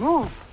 Move!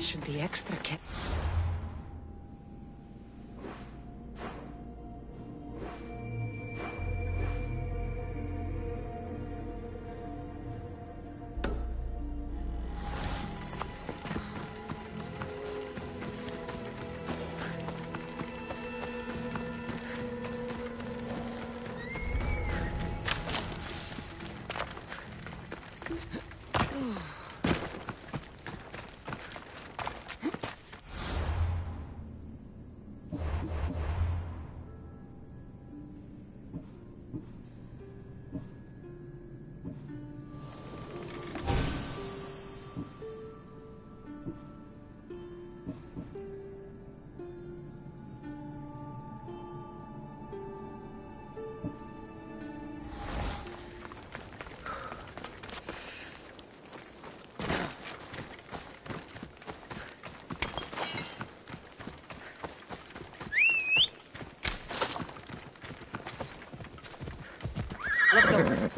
Should be extra careful. Let's go.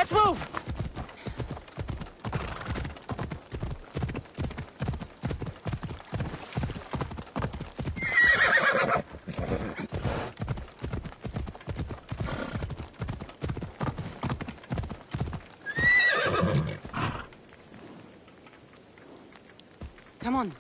Let's move! Come on.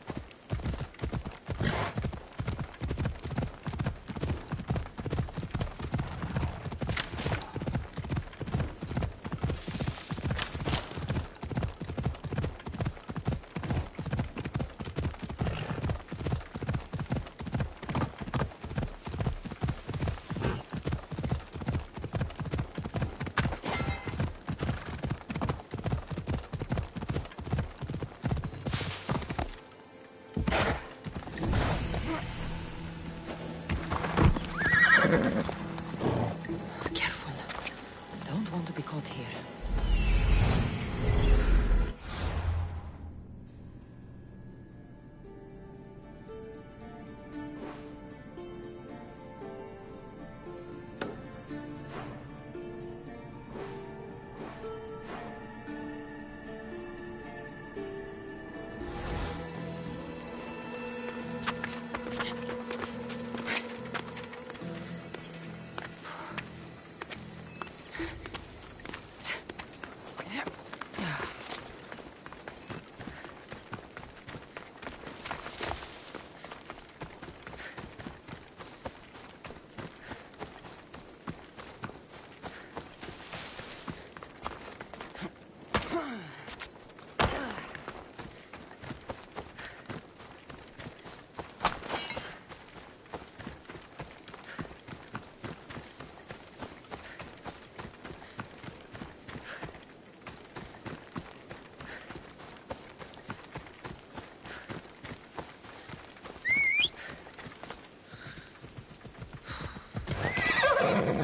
Careful. Don't want to be caught here.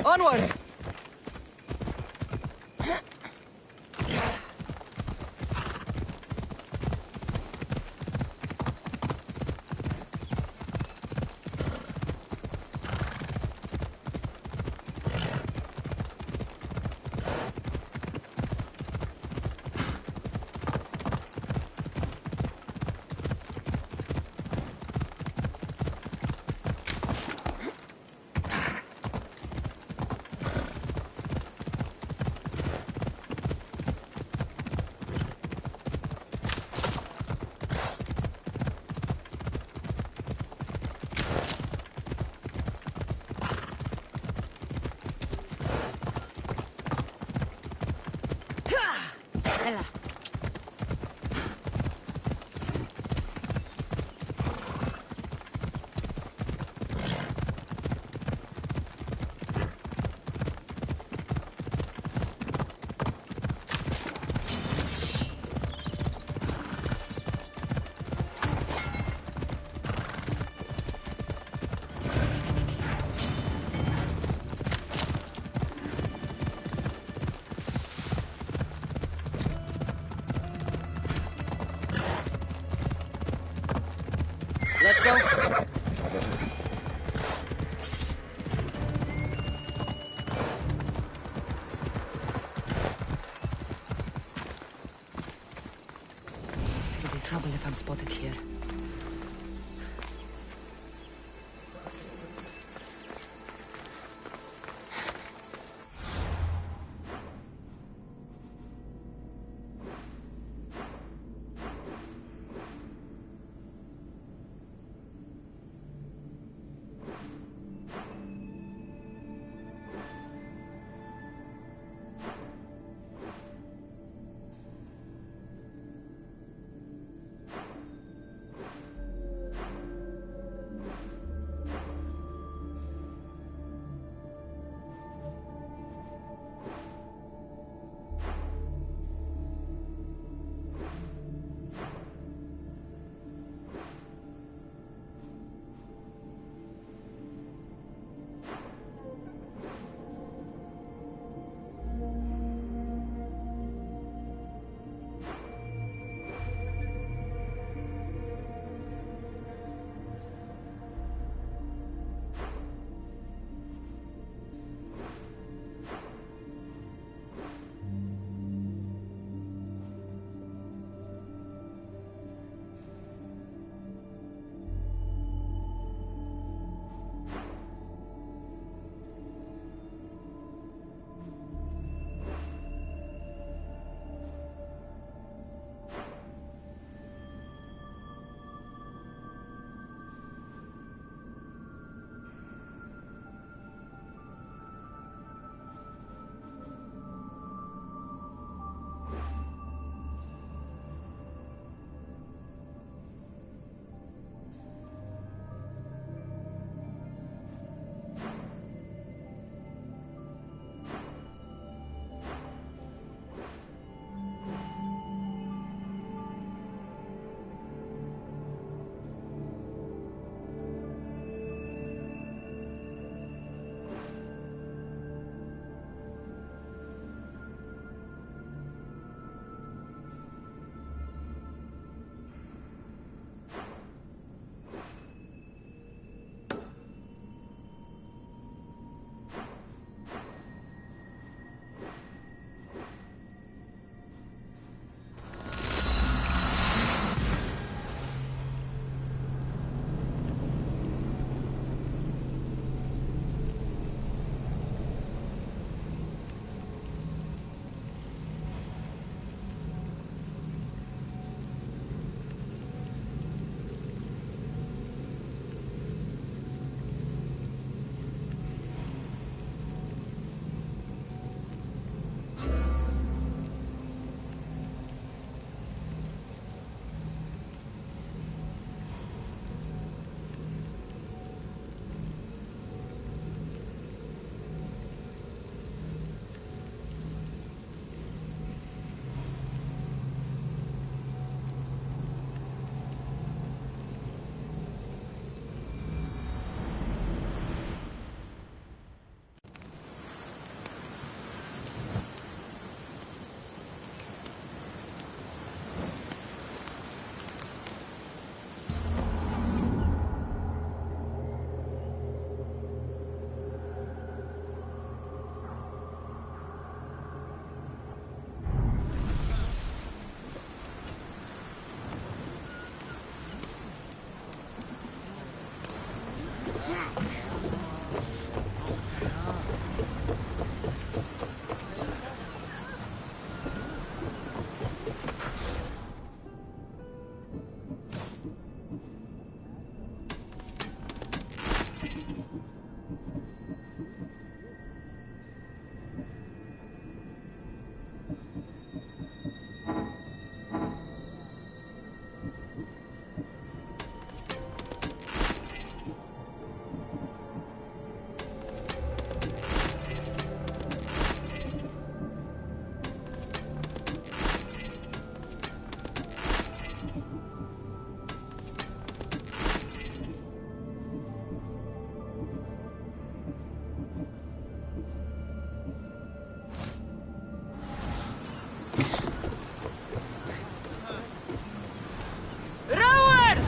Onward! Ella. Let's go. It'll be trouble if I'm spotted here.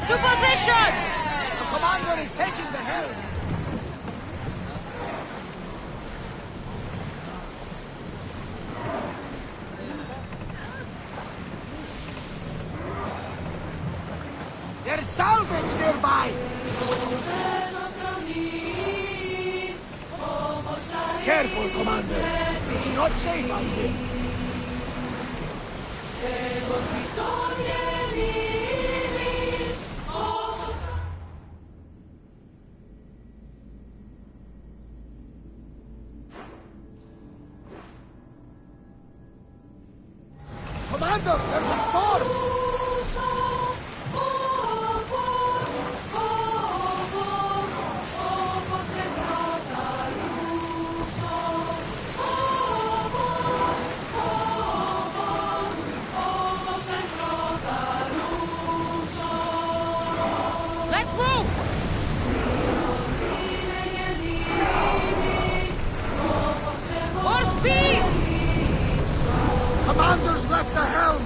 To positions! The commander is taking the helm! There's salvage nearby! Careful, Commander. It's not safe out here. Commander, there's a storm! Let's move! More speed! Commander's left the helm!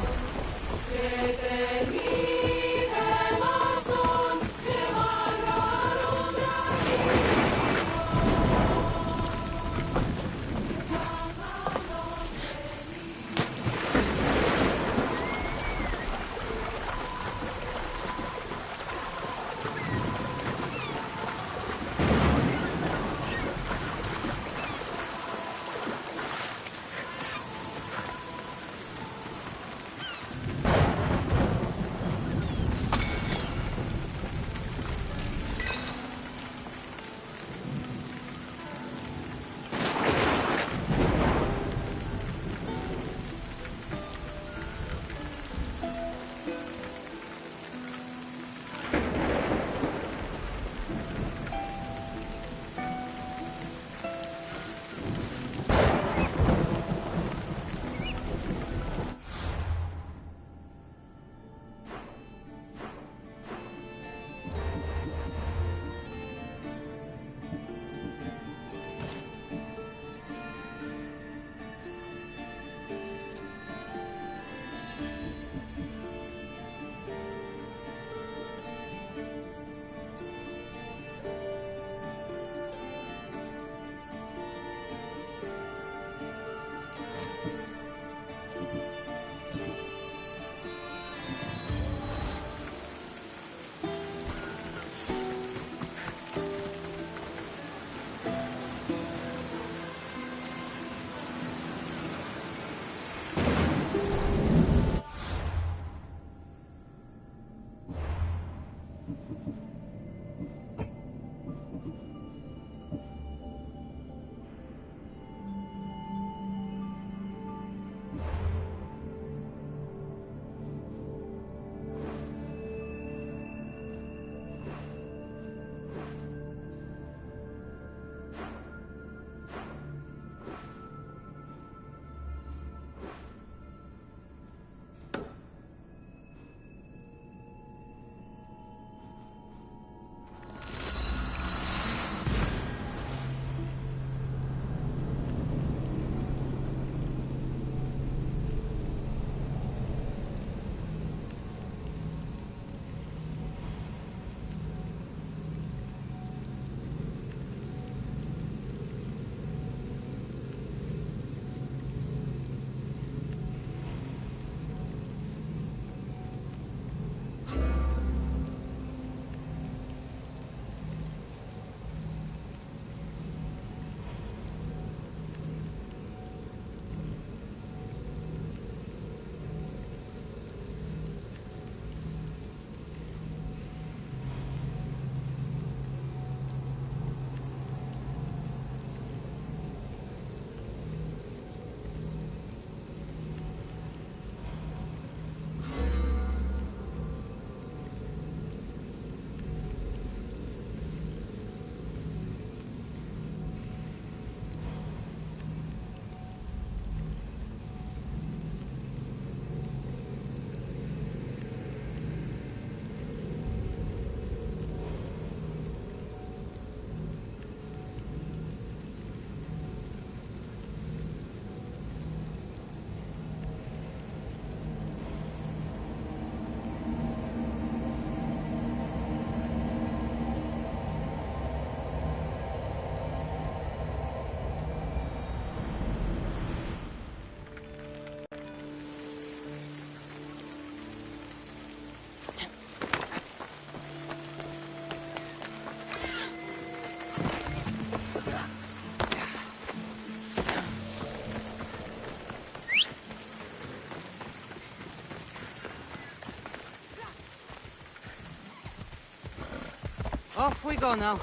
Off we go now.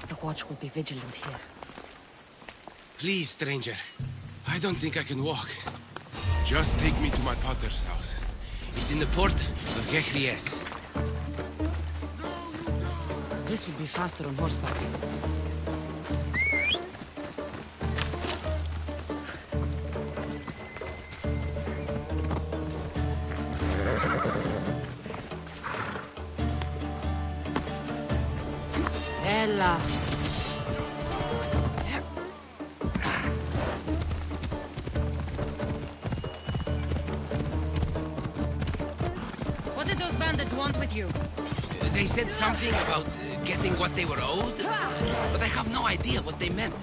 The watch will be vigilant here. Please, stranger. I don't think I can walk. Just take me to my father's house. It's in the port of Gehries. This would be faster on horseback. Ella. What did those bandits want with you? They said something about getting what they were owed, but I have no idea what they meant.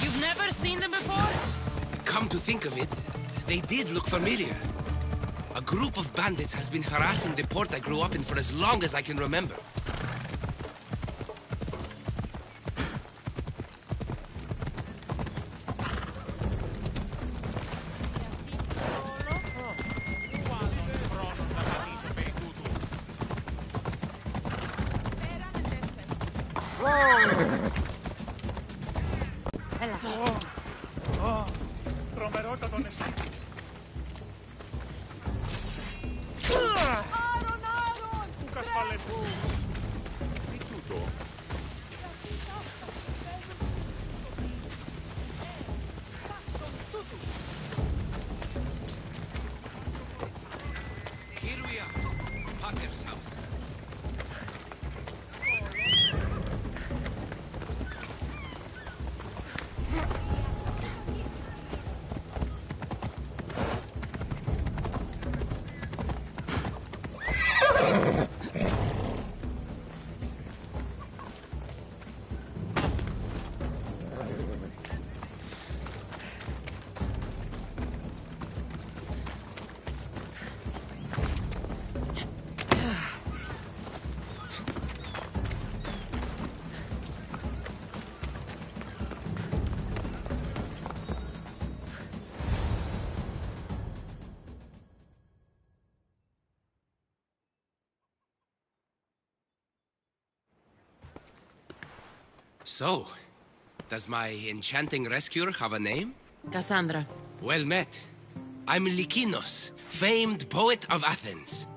You've never seen them before? Come to think of it, they did look familiar. A group of bandits has been harassing the port I grew up in for as long as I can remember. Here we are, Potter's house. So, does my enchanting rescuer have a name? Cassandra. Well met. I'm Lykinos, famed poet of Athens.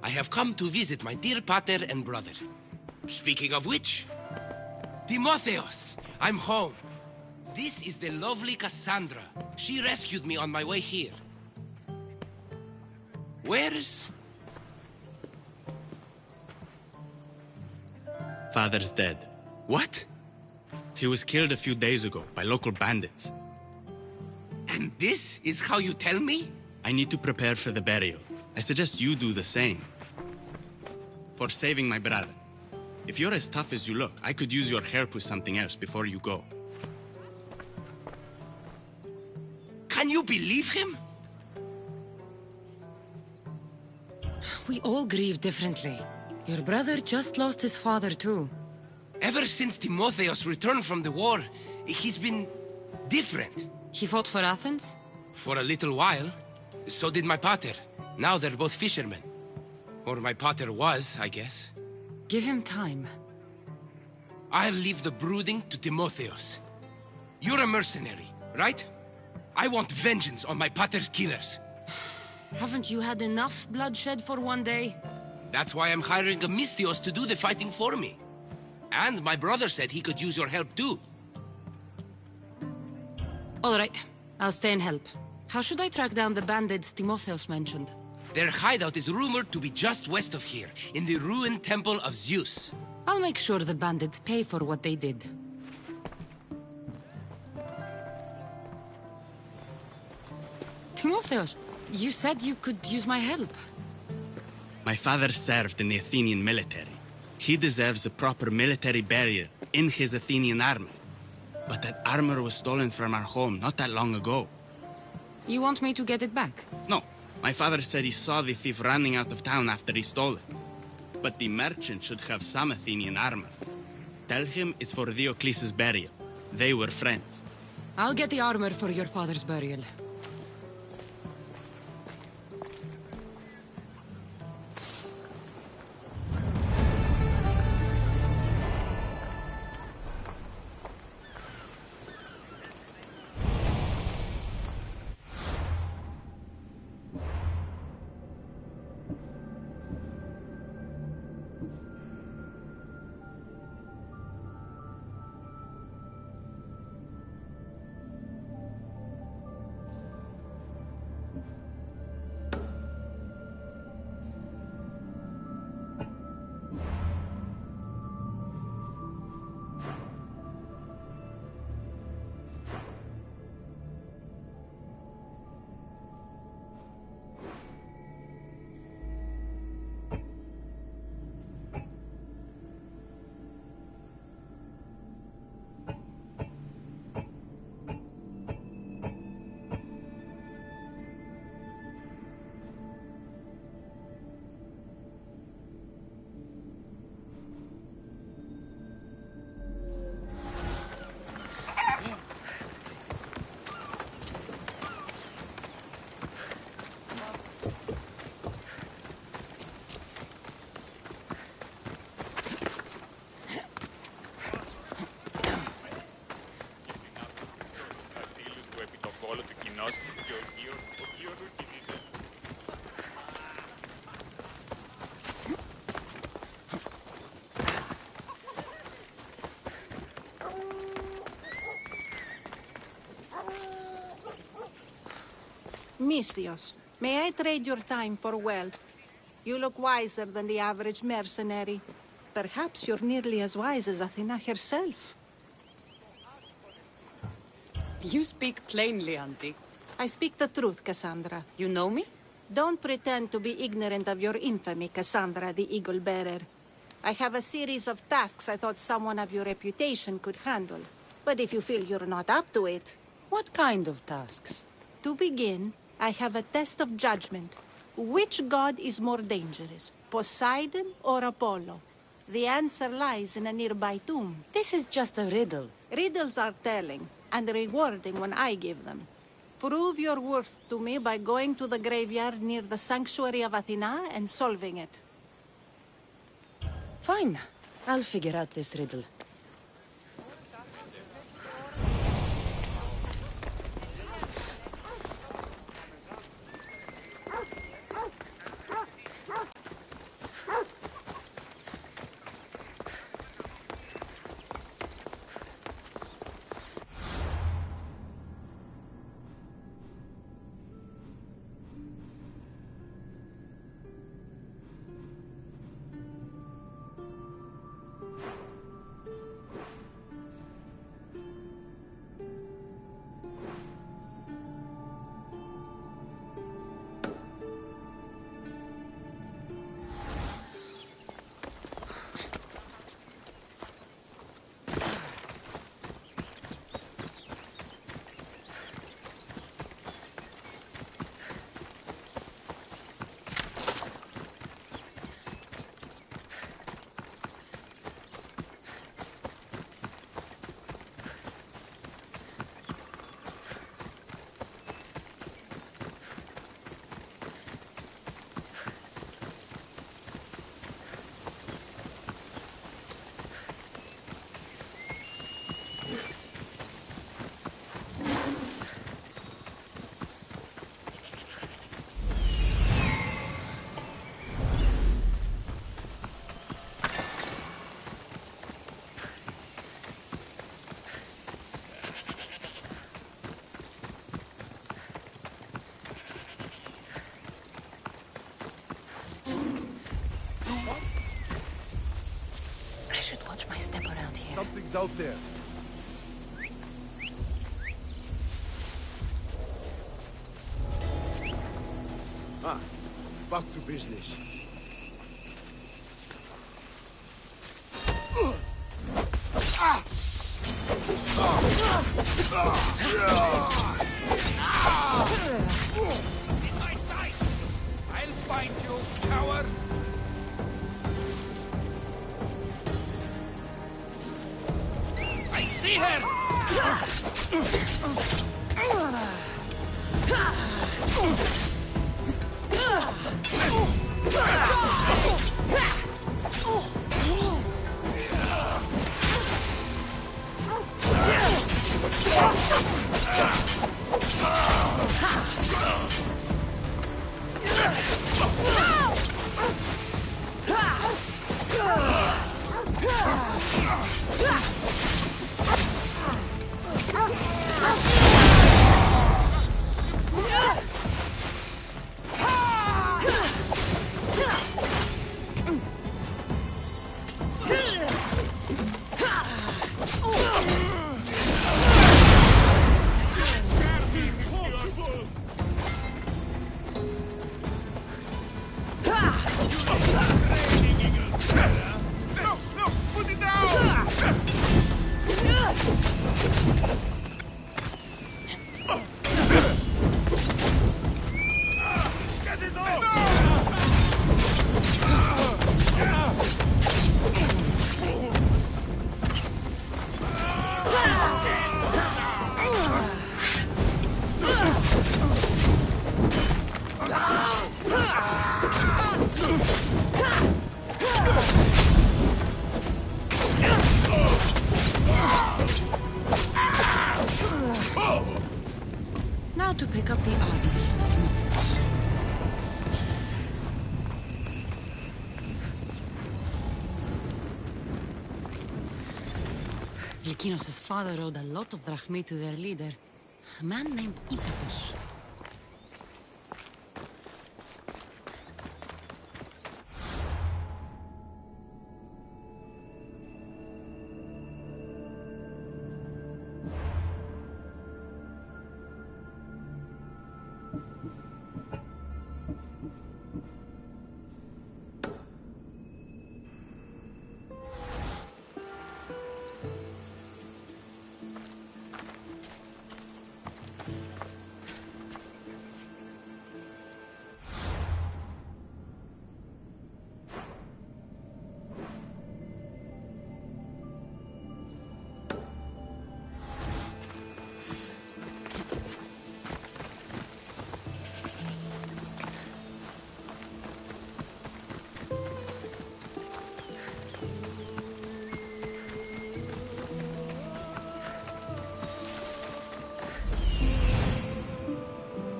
I have come to visit my dear pater and brother. Speaking of which, Timotheos, I'm home. This is the lovely Cassandra. She rescued me on my way here. Where's... Father's dead. What? He was killed a few days ago by local bandits. And this is how you tell me? I need to prepare for the burial. I suggest you do the same. For saving my brother. If you're as tough as you look, I could use your help with something else before you go. Can you believe him? We all grieve differently. Your brother just lost his father too. Ever since Timotheos returned from the war, he's been different. He fought for Athens? For a little while. So did my pater. Now they're both fishermen. Or my pater was, I guess. Give him time. I'll leave the brooding to Timotheos. You're a mercenary, right? I want vengeance on my pater's killers. Haven't you had enough bloodshed for one day? That's why I'm hiring a Mystios to do the fighting for me. And my brother said he could use your help too. All right, I'll stay and help. How should I track down the bandits Timotheus mentioned? Their hideout is rumored to be just west of here, in the ruined temple of Zeus. I'll make sure the bandits pay for what they did. Timotheus, you said you could use my help. My father served in the Athenian military. He deserves a proper military burial in his Athenian armor. But that armor was stolen from our home not that long ago. You want me to get it back? No, my father said he saw the thief running out of town after he stole it. But the merchant should have some Athenian armor. Tell him it's for Diocles' burial. They were friends. I'll get the armor for your father's burial. Misthios, may I trade your time for wealth? You look wiser than the average mercenary. Perhaps you're nearly as wise as Athena herself. You speak plainly, Auntie. I speak the truth, Cassandra. You know me? Don't pretend to be ignorant of your infamy, Cassandra the Eagle Bearer. I have a series of tasks I thought someone of your reputation could handle. But if you feel you're not up to it... What kind of tasks? To begin, I have a test of judgment. Which god is more dangerous, Poseidon or Apollo? The answer lies in a nearby tomb. This is just a riddle. Riddles are telling, and rewarding when I give them. Prove your worth to me by going to the graveyard near the sanctuary of Athena and solving it. Fine. I'll figure out this riddle. things out there. Ah, back to business. In my sight! I'll find you, coward! I see her! Now to pick up the armor. Lykinos' father owed a lot of drachmi to their leader, a man named Ippitus.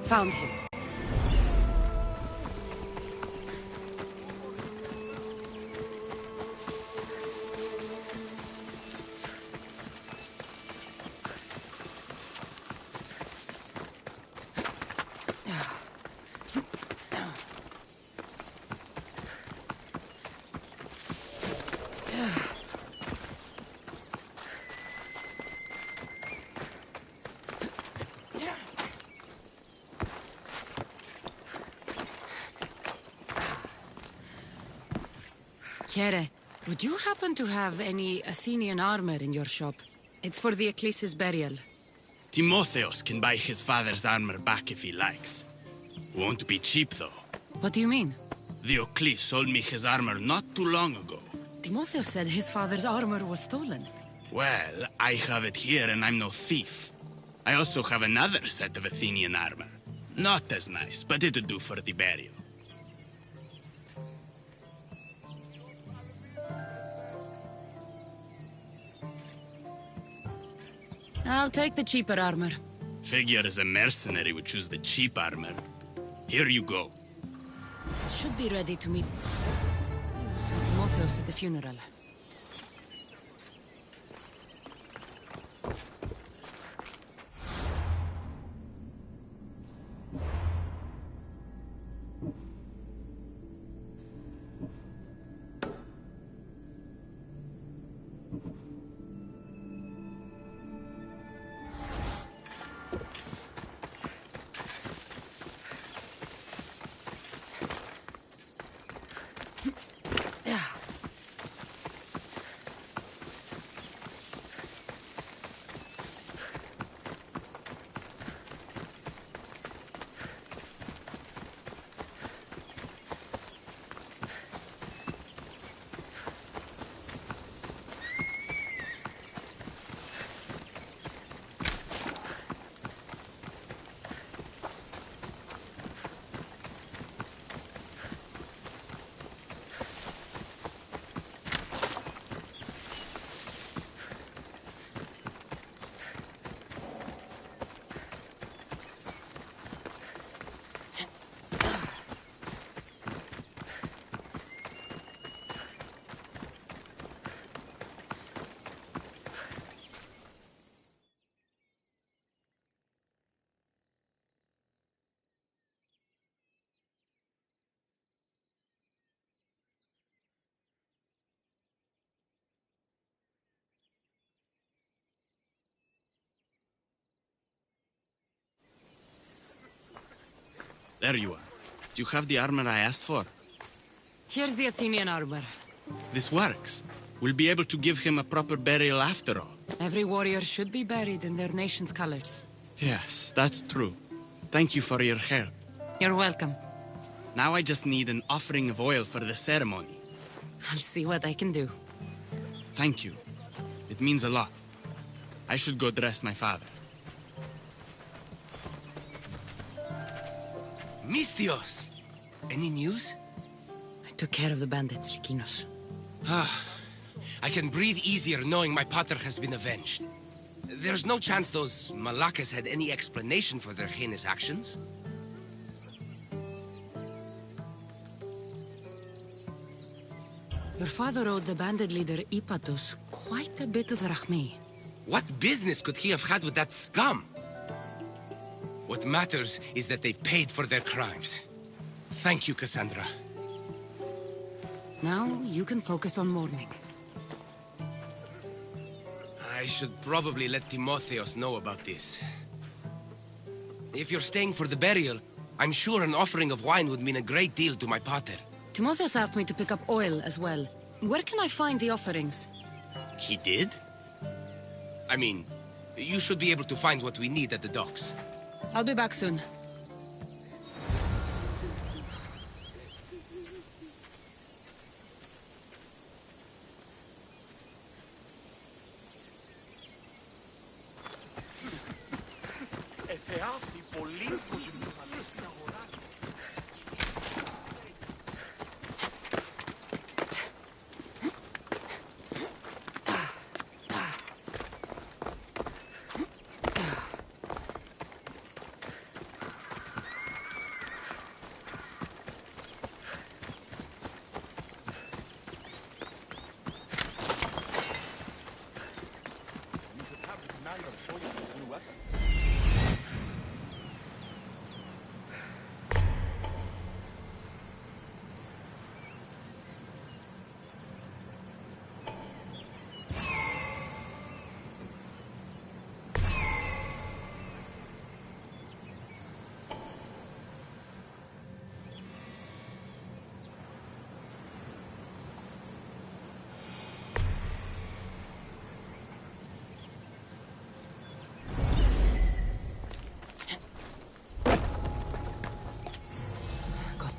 Found him. Kere, would you happen to have any Athenian armor in your shop? It's for the Ecclesi's burial. Timotheos can buy his father's armor back if he likes. Won't be cheap, though. What do you mean? The Eccles sold me his armor not too long ago. Timotheus said his father's armor was stolen. Well, I have it here and I'm no thief. I also have another set of Athenian armor. Not as nice, but it'll do for the burial. I'll take the cheaper armor. Figures a mercenary would choose the cheap armor. Here you go. I should be ready to meet Timotheus at the funeral. There you are. Do you have the armor I asked for? Here's the Athenian armor. This works. We'll be able to give him a proper burial after all. Every warrior should be buried in their nation's colors. Yes, that's true. Thank you for your help. You're welcome. Now I just need an offering of oil for the ceremony. I'll see what I can do. Thank you. It means a lot. I should go dress my father. Mistios! Any news? I took care of the bandits, Lykinos. I can breathe easier knowing my pater has been avenged. There's no chance those Malakas had any explanation for their heinous actions? Your father owed the bandit leader Ipatos quite a bit of rachmi. What business could he have had with that scum? What matters is that they've paid for their crimes. Thank you, Cassandra. Now you can focus on mourning. I should probably let Timotheos know about this. If you're staying for the burial, I'm sure an offering of wine would mean a great deal to my pater. Timotheus asked me to pick up oil as well. Where can I find the offerings? He did? I mean, you should be able to find what we need at the docks. I'll be back soon.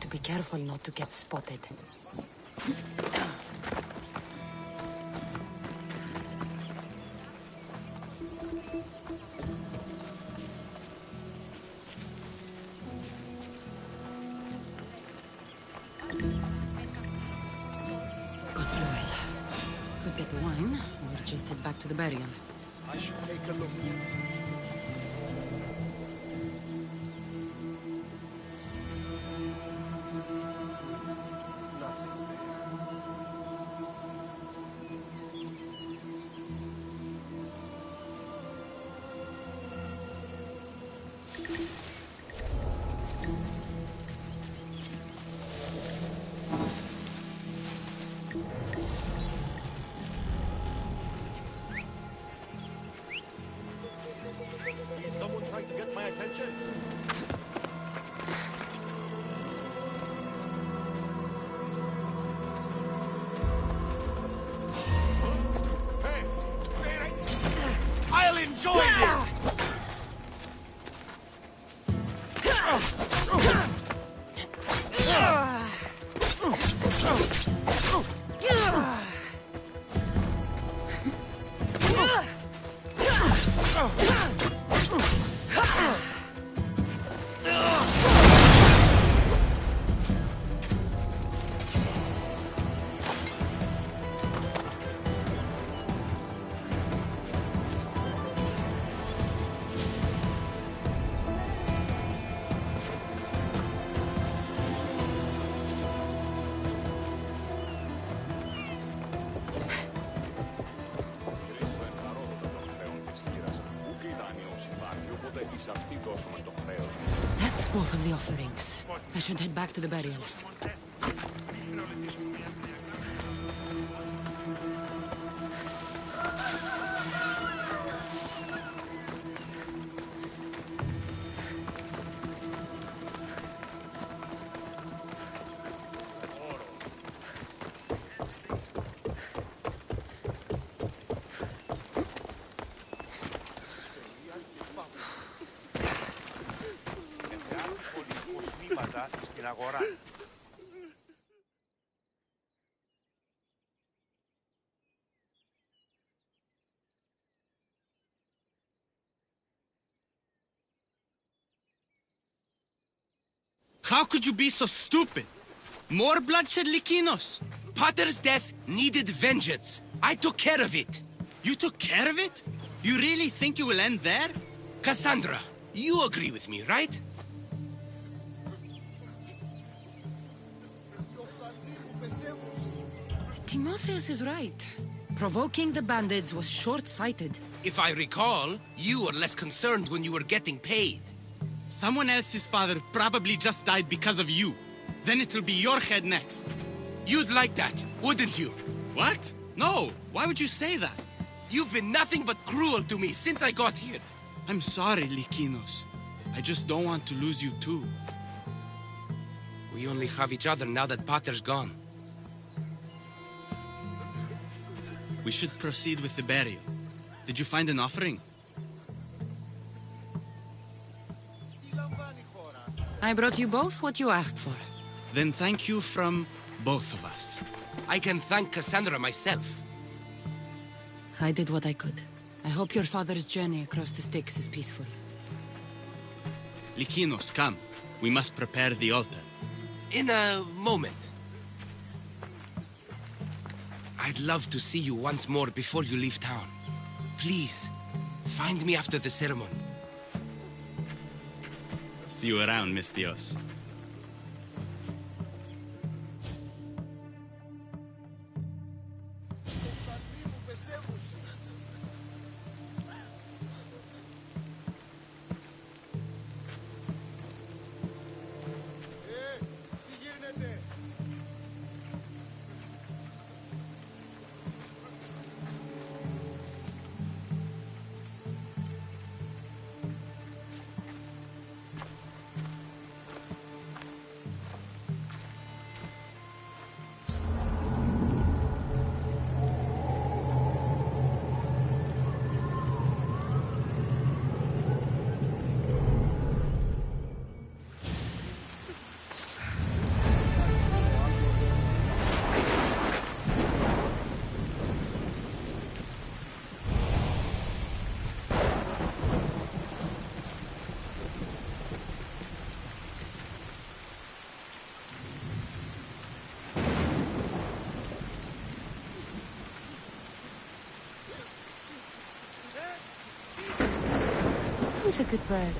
Be careful not to get spotted. Got the oil. Could get the wine, or just head back to the burial. I should take a look. Is someone trying to get my attention? Hey! Stay right! I'll enjoy this! That's both of the offerings. I should head back to the burial. αγορά. How could you be so stupid? More bloodshed, Likinos? Potter's death needed vengeance. I took care of it. You took care of it? You really think it will end there? Cassandra, you agree with me, right? Timotheus is right. Provoking the bandits was short-sighted. If I recall, you were less concerned when you were getting paid. Someone else's father probably just died because of you. Then it'll be your head next. You'd like that, wouldn't you? What? No! Why would you say that? You've been nothing but cruel to me since I got here. I'm sorry, Likinos. I just don't want to lose you too. We only have each other now that Potter's gone. We should proceed with the burial. Did you find an offering? I brought you both what you asked for. Then thank you from both of us. I can thank Cassandra myself. I did what I could. I hope your father's journey across the Styx is peaceful. Likinos, come. We must prepare the altar. In a moment. I'd love to see you once more before you leave town. Please, find me after the ceremony. See you around, Miss Dios. Who's a good bird?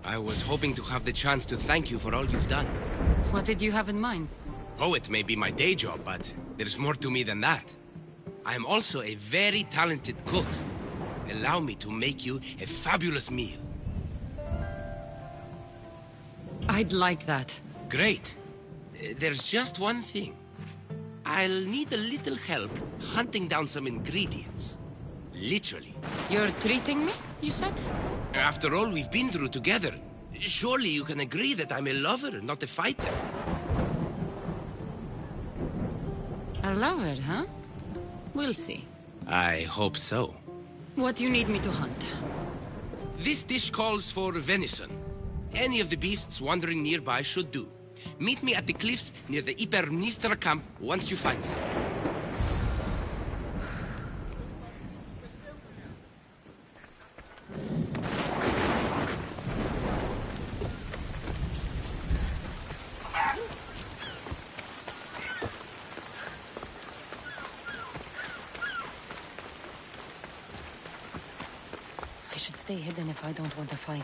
I was hoping to have the chance to thank you for all you've done. What did you have in mind? Poet may be my day job, but there's more to me than that. I am also a very talented cook. Allow me to make you a fabulous meal. I'd like that. Great. There's just one thing. I'll need a little help hunting down some ingredients. Literally. You're treating me, you said? After all we've been through together, surely you can agree that I'm a lover, not a fighter. A lover, huh? We'll see. I hope so. What do you need me to hunt? This dish calls for venison. Any of the beasts wandering nearby should do. Meet me at the cliffs near the Ipermnistra camp once you find some. stay hidden if I don't want to fight.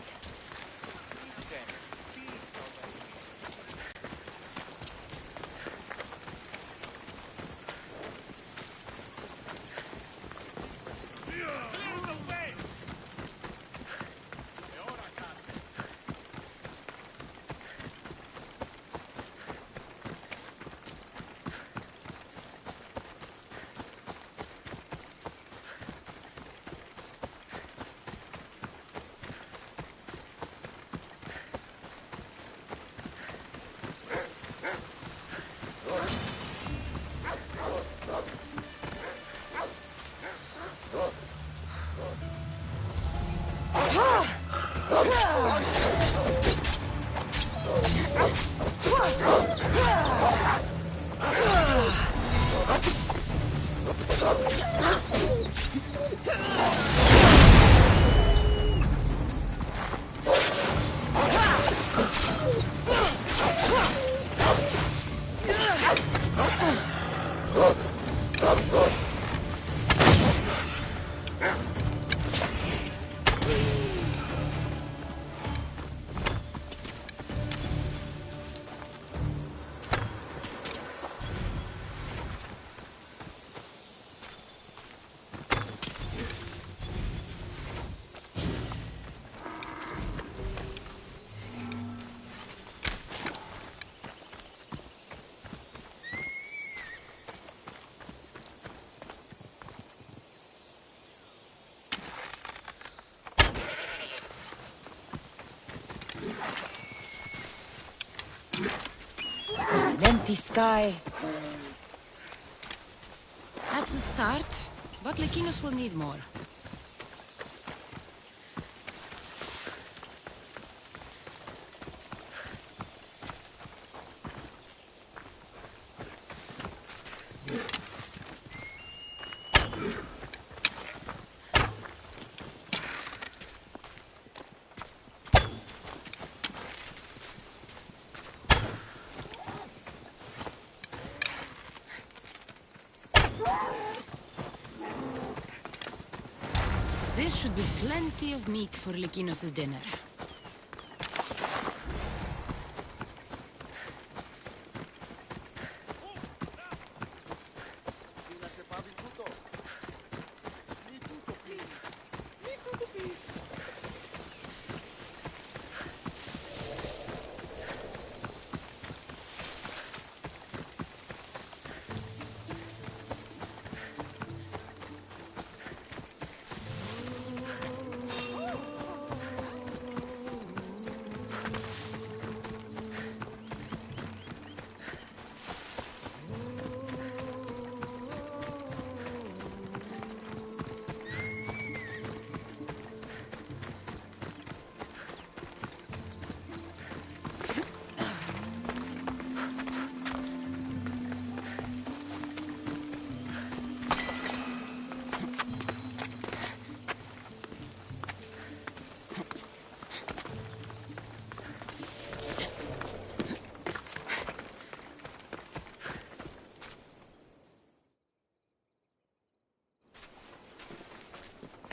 An empty sky. That's a start, but Lykinus will need more. This should be plenty of meat for Lykinus' dinner.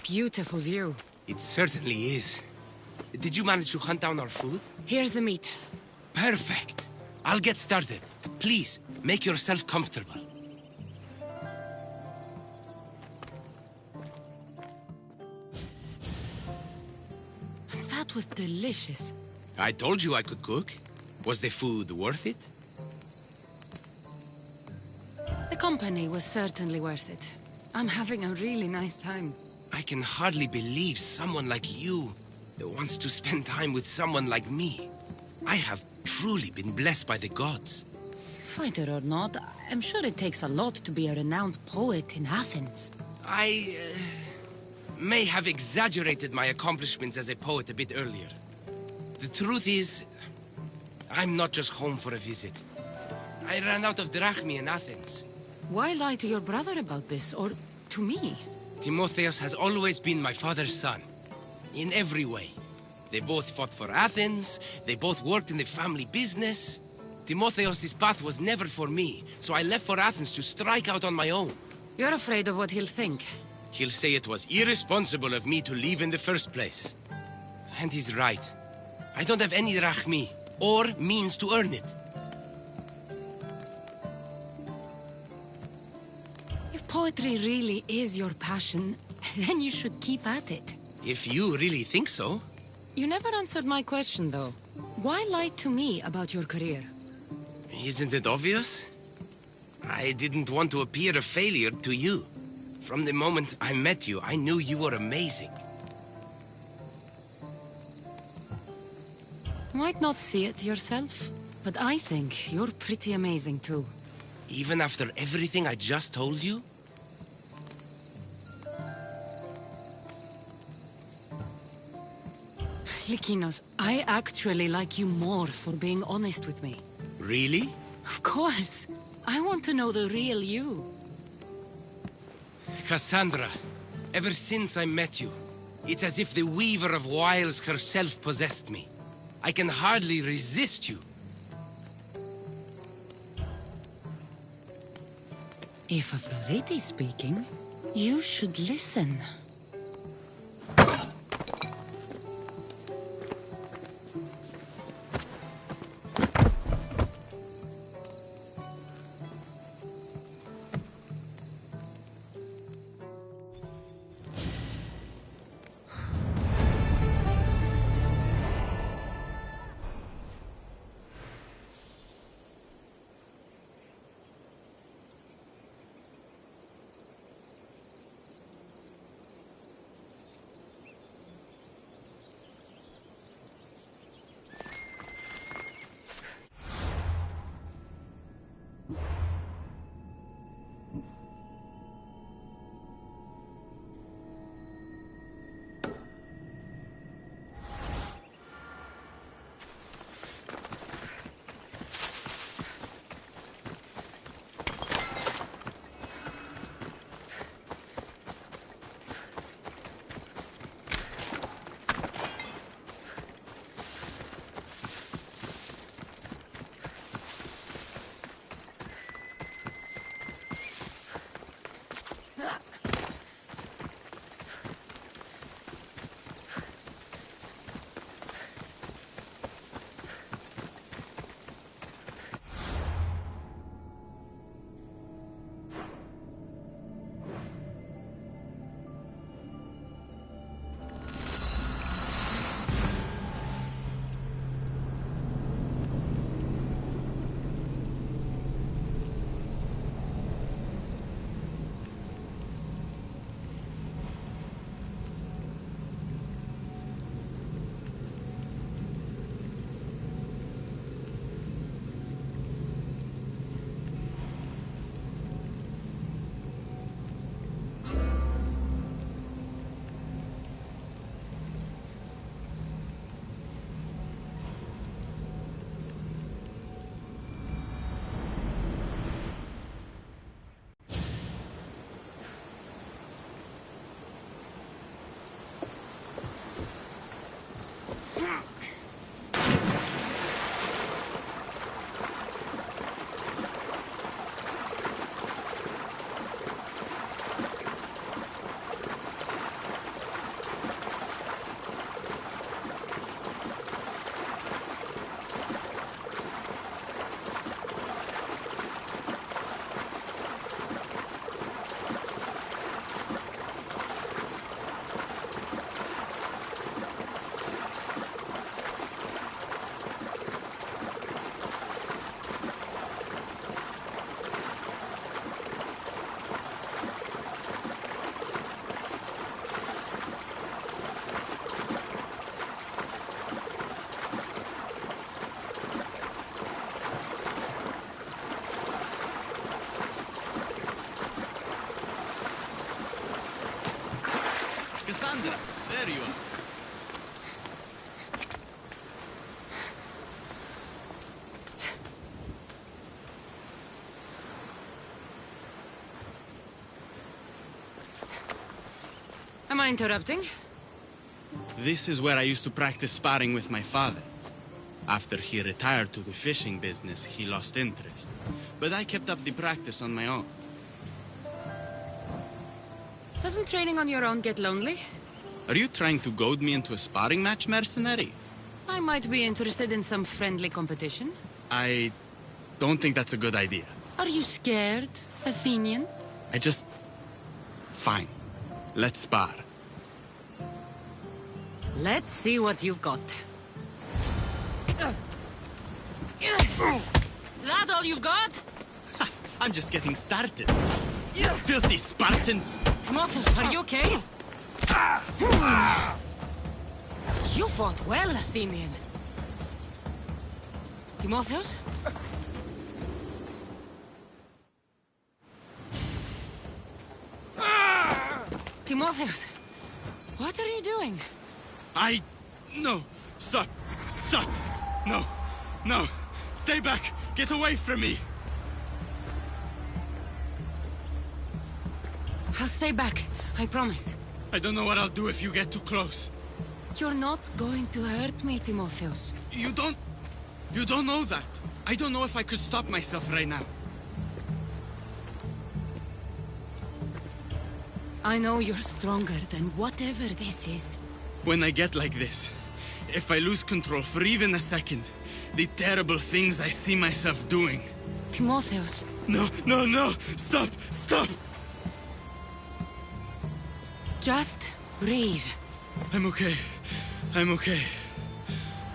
Beautiful view. It certainly is. Did you manage to hunt down our food? Here's the meat. Perfect. I'll get started. Please, make yourself comfortable. That was delicious. I told you I could cook. Was the food worth it? The company was certainly worth it. I'm having a really nice time. I can hardly believe someone like you wants to spend time with someone like me. I have truly been blessed by the gods. Fighter or not, I'm sure it takes a lot to be a renowned poet in Athens. I may have exaggerated my accomplishments as a poet a bit earlier. The truth is, I'm not just home for a visit. I ran out of drachmi in Athens. Why lie to your brother about this, or to me? Timotheus has always been my father's son. In every way. They both fought for Athens, they both worked in the family business. Timotheus' path was never for me, so I left for Athens to strike out on my own. You're afraid of what he'll think. He'll say it was irresponsible of me to leave in the first place. And he's right. I don't have any rachmi, or means to earn it. If poetry really is your passion, then you should keep at it. If you really think so. You never answered my question, though. Why lie to me about your career? Isn't it obvious? I didn't want to appear a failure to you. From the moment I met you, I knew you were amazing. Might not see it yourself, but I think you're pretty amazing, too. Even after everything I just told you? Lykinos, I actually like you more for being honest with me. Really? Of course. I want to know the real you. Cassandra, ever since I met you, it's as if the Weaver of Wiles herself possessed me. I can hardly resist you. If Aphrodite's speaking, you should listen. Cassandra, there you are. Am I interrupting? This is where I used to practice sparring with my father. After he retired to the fishing business, he lost interest. But I kept up the practice on my own. Doesn't training on your own get lonely? Are you trying to goad me into a sparring match, mercenary? I might be interested in some friendly competition. I don't think that's a good idea. Are you scared, Athenian? Fine. Let's spar. Let's see what you've got. That all you've got? I'm just getting started. Filthy Spartans! Timotheus, are you okay? You fought well, Athenian. Timotheus? Timotheus, What are you doing? No! Stop! Stop! No! No! Stay back! Get away from me! I'll stay back, I promise. I don't know what I'll do if you get too close. You're not going to hurt me, Timotheus. You don't know that. I don't know if I could stop myself right now. I know you're stronger than whatever this is. When I get like this, if I lose control for even a second, the terrible things I see myself doing. Timotheus, No, no, no! Stop! Stop! just breathe. I'm okay. I'm okay.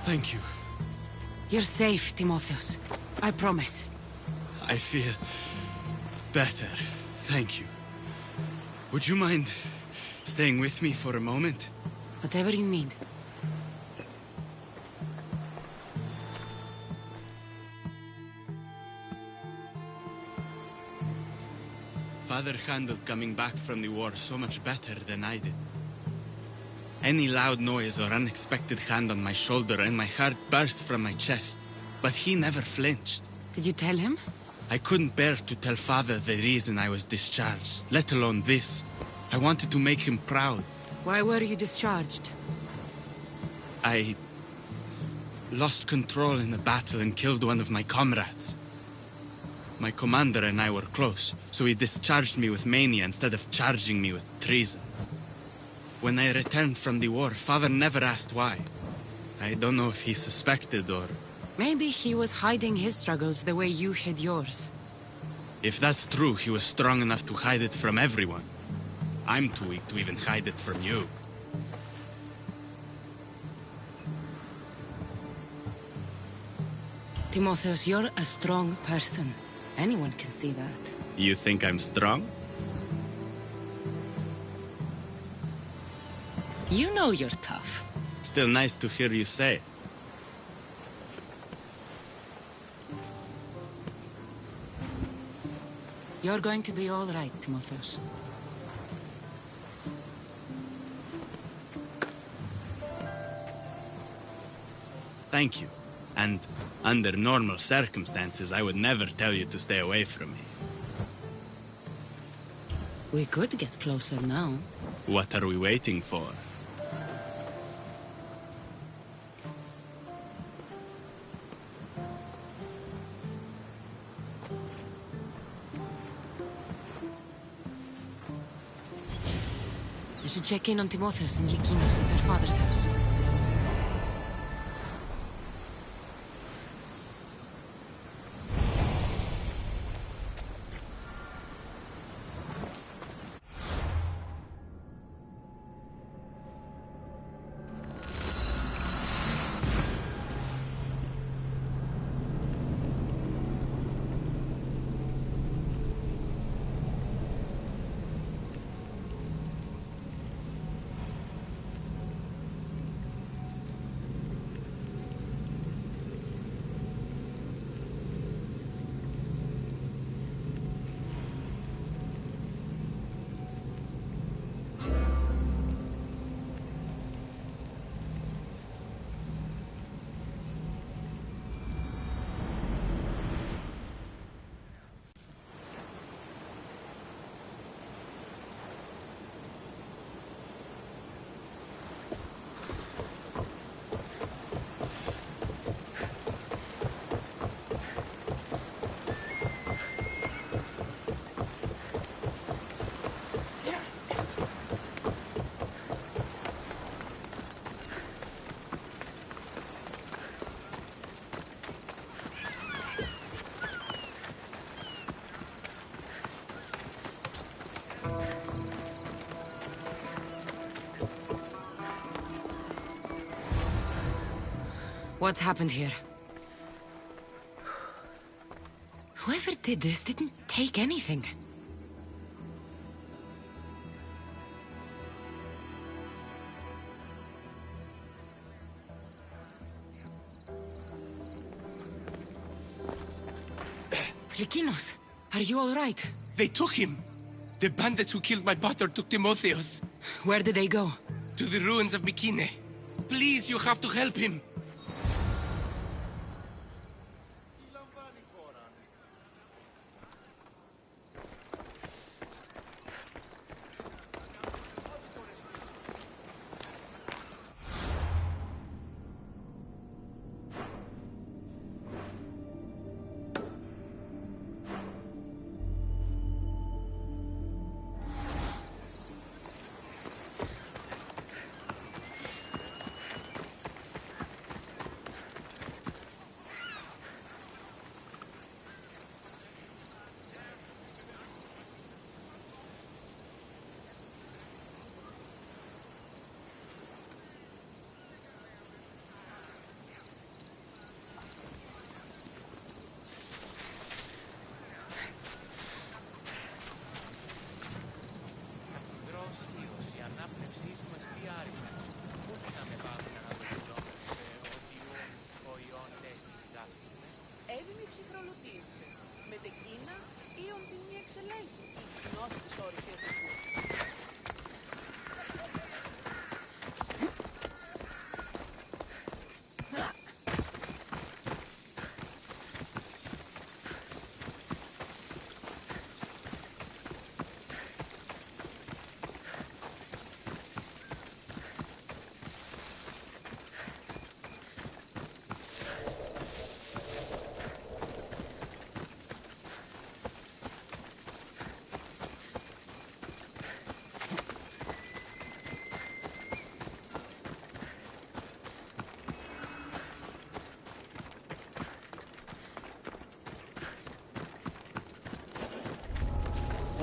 Thank you. You're safe, Timotheus. I promise. I feel better. Thank you. Would you mind staying with me for a moment? Whatever you need. Father handled coming back from the war so much better than I did. Any loud noise or unexpected hand on my shoulder and my heart burst from my chest. But he never flinched. Did you tell him? I couldn't bear to tell Father the reason I was discharged, let alone this. I wanted to make him proud. Why were you discharged? I lost control in a battle and killed one of my comrades. My commander and I were close, so he discharged me with mania instead of charging me with treason. When I returned from the war, Father never asked why. I don't know if he suspected or... Maybe he was hiding his struggles the way you hid yours. If that's true, he was strong enough to hide it from everyone. I'm too weak to even hide it from you. Timotheus, you're a strong person. Anyone can see that. You think I'm strong? You know you're tough. Still nice to hear you say it. You're going to be all right, Timotheus. Thank you. And under normal circumstances, I would never tell you to stay away from me. We could get closer now. What are we waiting for? We should check in on Timotheus and Lykinos at their father's house. What's happened here? Whoever did this didn't take anything. Lykinos, are you all right? They took him! The bandits who killed my brother took Timotheus. Where did they go? To the ruins of Mykine. Please, you have to help him. Έντιμη ψυχρολουτίηση. Μετεκίνα ή οντινή εξελέγχη. Γνώση της όρης ιατρικού.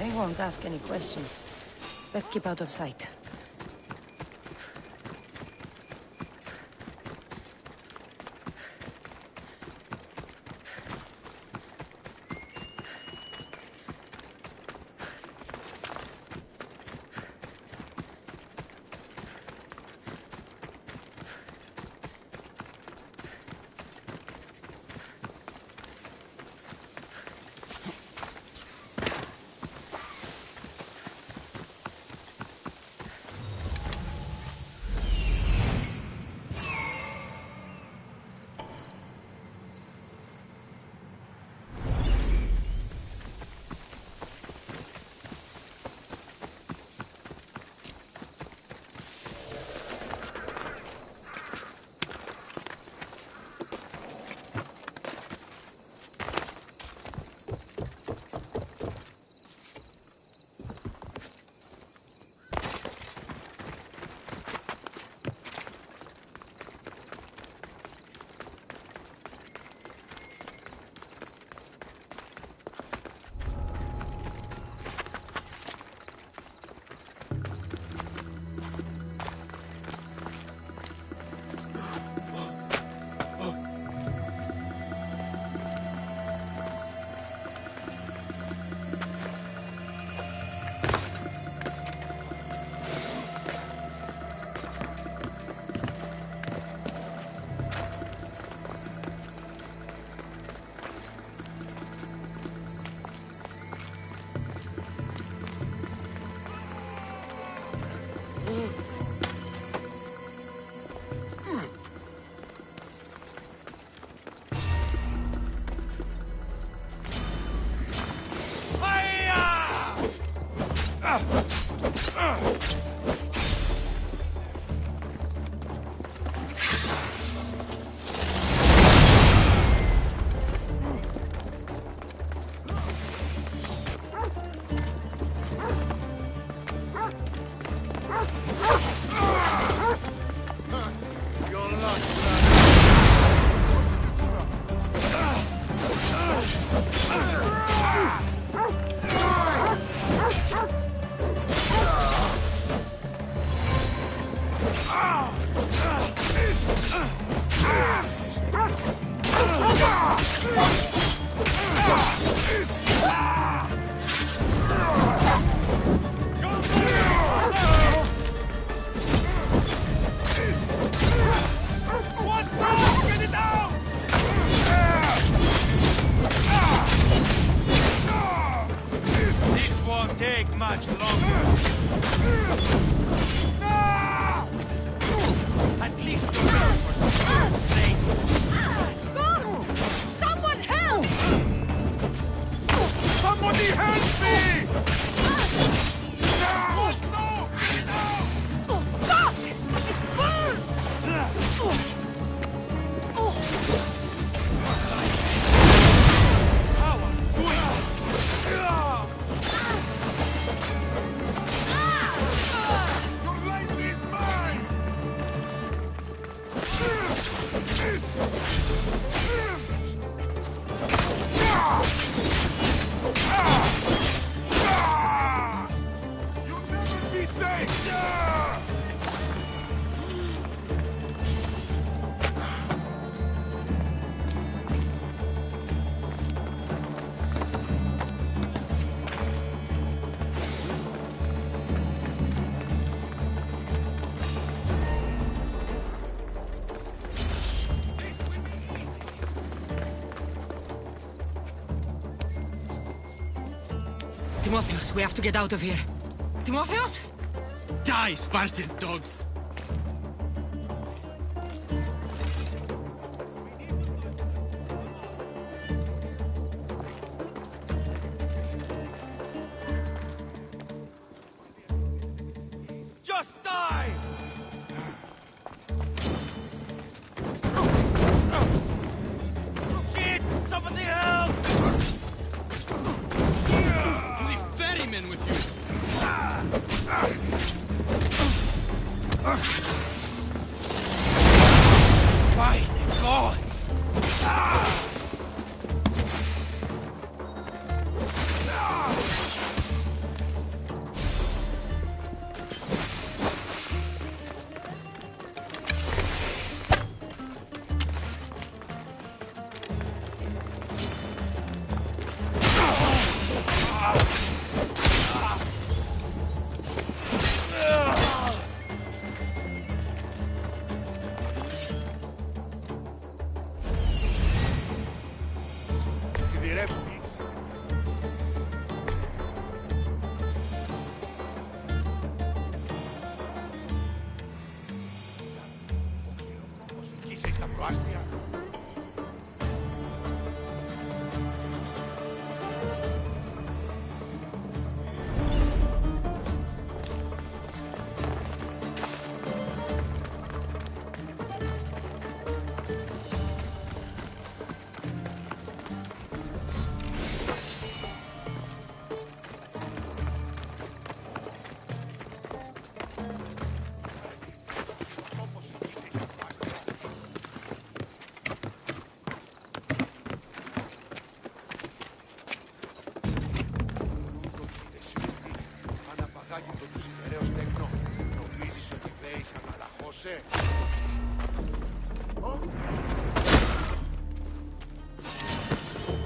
They won't ask any questions. Best keep out of sight. take much longer. At least you're ready for some good snake. Someone help! Somebody help me! Fuck! It burns! Power! Your life is mine! You'll never be safe! Timotheus, we have to get out of here. Timotheus? Die, Spartan dogs! Just die! Shit! Somebody help! To the ferryman with you! By the gods!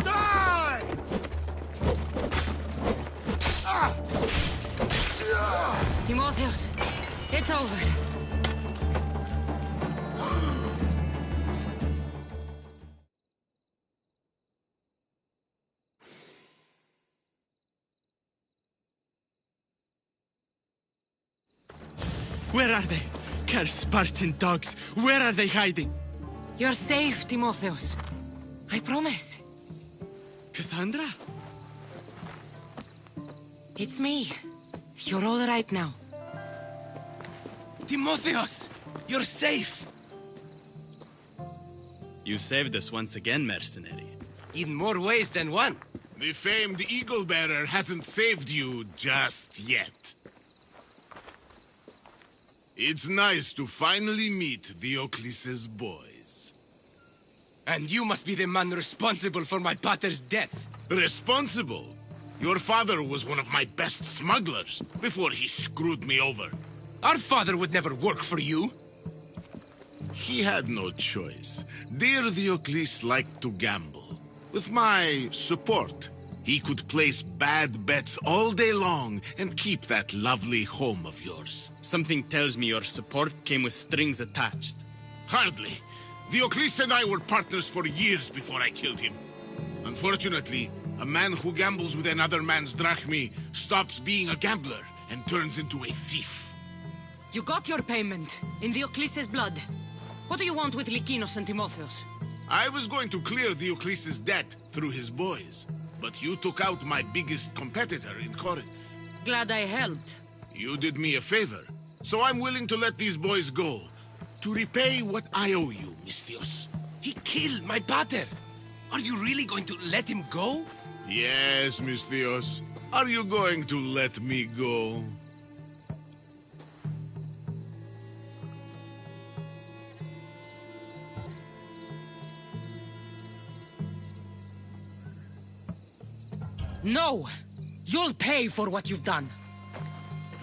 Die! Timotheus, it's over. Where are they? Cursed Spartan dogs! Where are they hiding? You're safe, Timotheus. I promise. Cassandra? It's me. You're all right now. Timotheus! You're safe! You saved us once again, mercenary. In more ways than one. The famed Eagle Bearer hasn't saved you just yet. It's nice to finally meet Diocles' boys. And you must be the man responsible for my pater's death. Responsible? Your father was one of my best smugglers before he screwed me over. Our father would never work for you. He had no choice. Dear Diocles liked to gamble. With my support, he could place bad bets all day long and keep that lovely home of yours. Something tells me your support came with strings attached. Hardly. Diocles and I were partners for years before I killed him. Unfortunately, A man who gambles with another man's drachmi stops being a gambler and turns into a thief. You got your payment, in Diocles' blood. What do you want with Lykinos and Timotheos? I was going to clear Diocles' debt through his boys, but you took out my biggest competitor in Corinth. Glad I helped. You did me a favor, so I'm willing to let these boys go, to repay what I owe you, Misthios. He killed my pater. Are you really going to let him go? Yes, Misthios. Are you going to let me go? No! You'll pay for what you've done.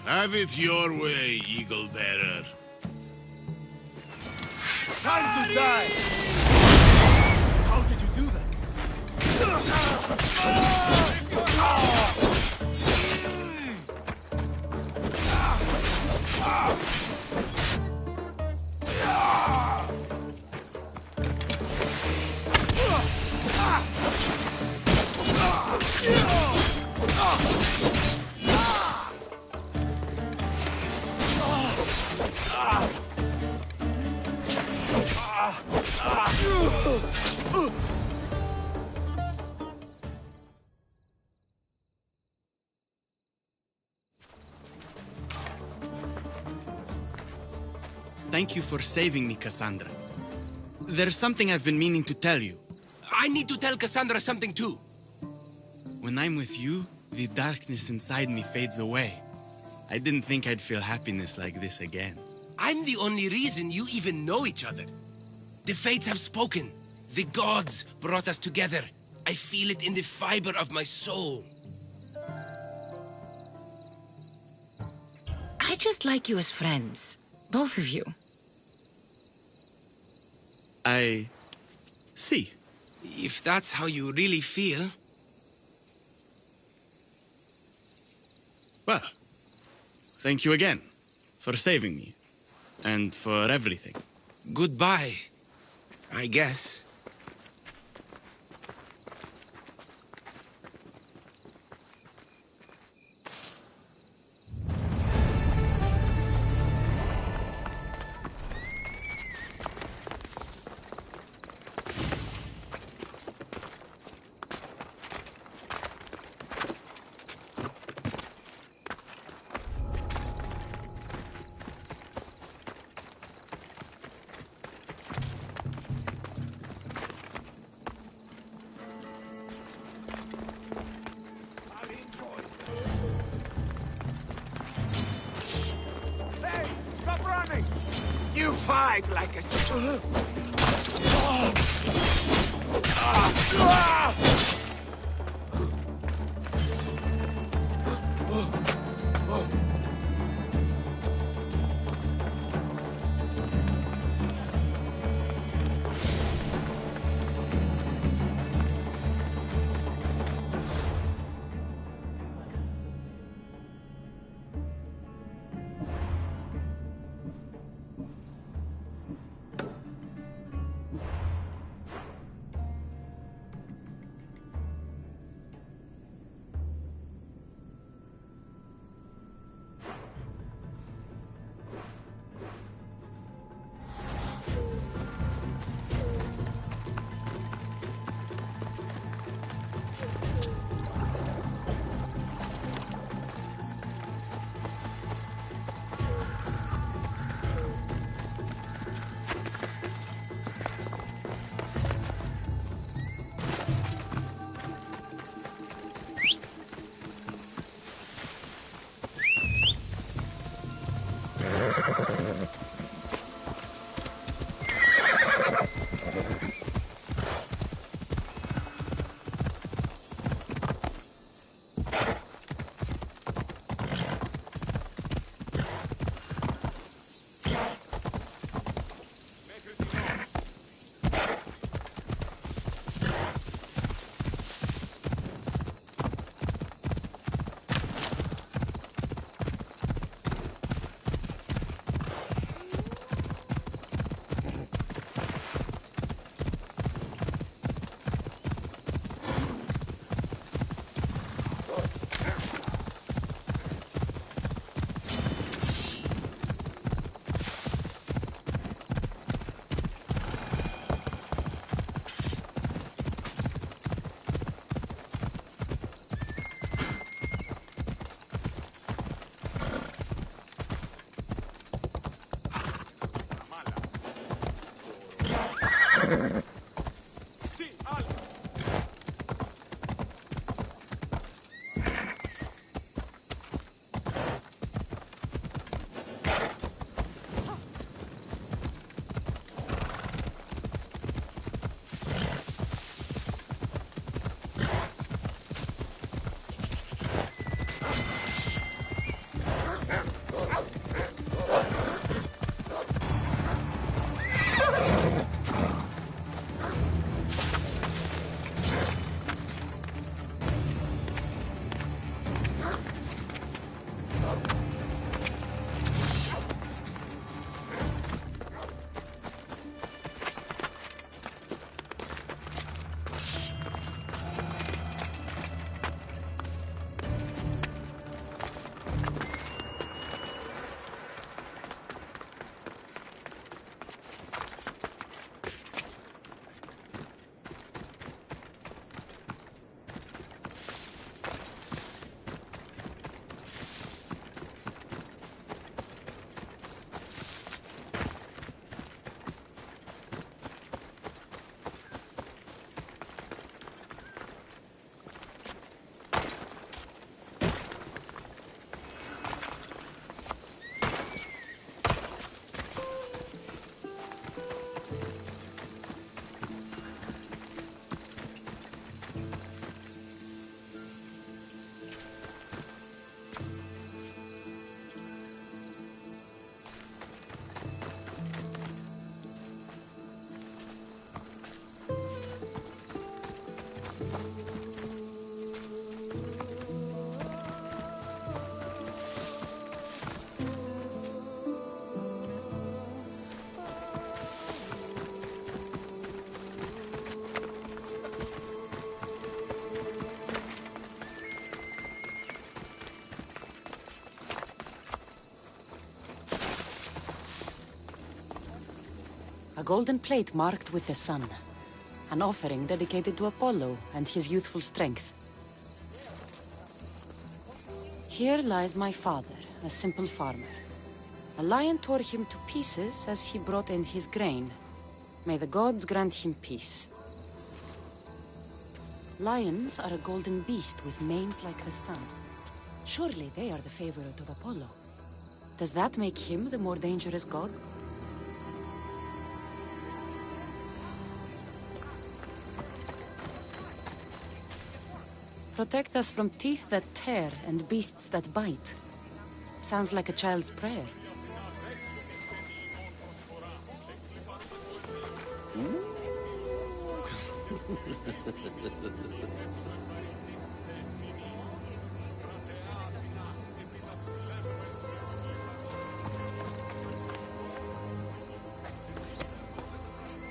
Have it your way, Eagle Bearer. Time to die! How did you do that? Thank you for saving me, Cassandra. There's something I've been meaning to tell you. I need to tell Cassandra something too. When I'm with you, the darkness inside me fades away. I didn't think I'd feel happiness like this again. I'm the only reason you even know each other. The fates have spoken. The gods brought us together. I feel it in the fiber of my soul. I just like you as friends. Both of you. I see. If that's how you really feel... Well, thank you again for saving me and for everything. Goodbye, I guess. Hey, stop running! You fight like a... A golden plate marked with the sun. An offering dedicated to Apollo and his youthful strength. Here lies my father, a simple farmer. A lion tore him to pieces as he brought in his grain. May the gods grant him peace. Lions are a golden beast with manes like the sun. Surely they are the favorite of Apollo. Does that make him the more dangerous god? Protect us from teeth that tear and beasts that bite. Sounds like a child's prayer.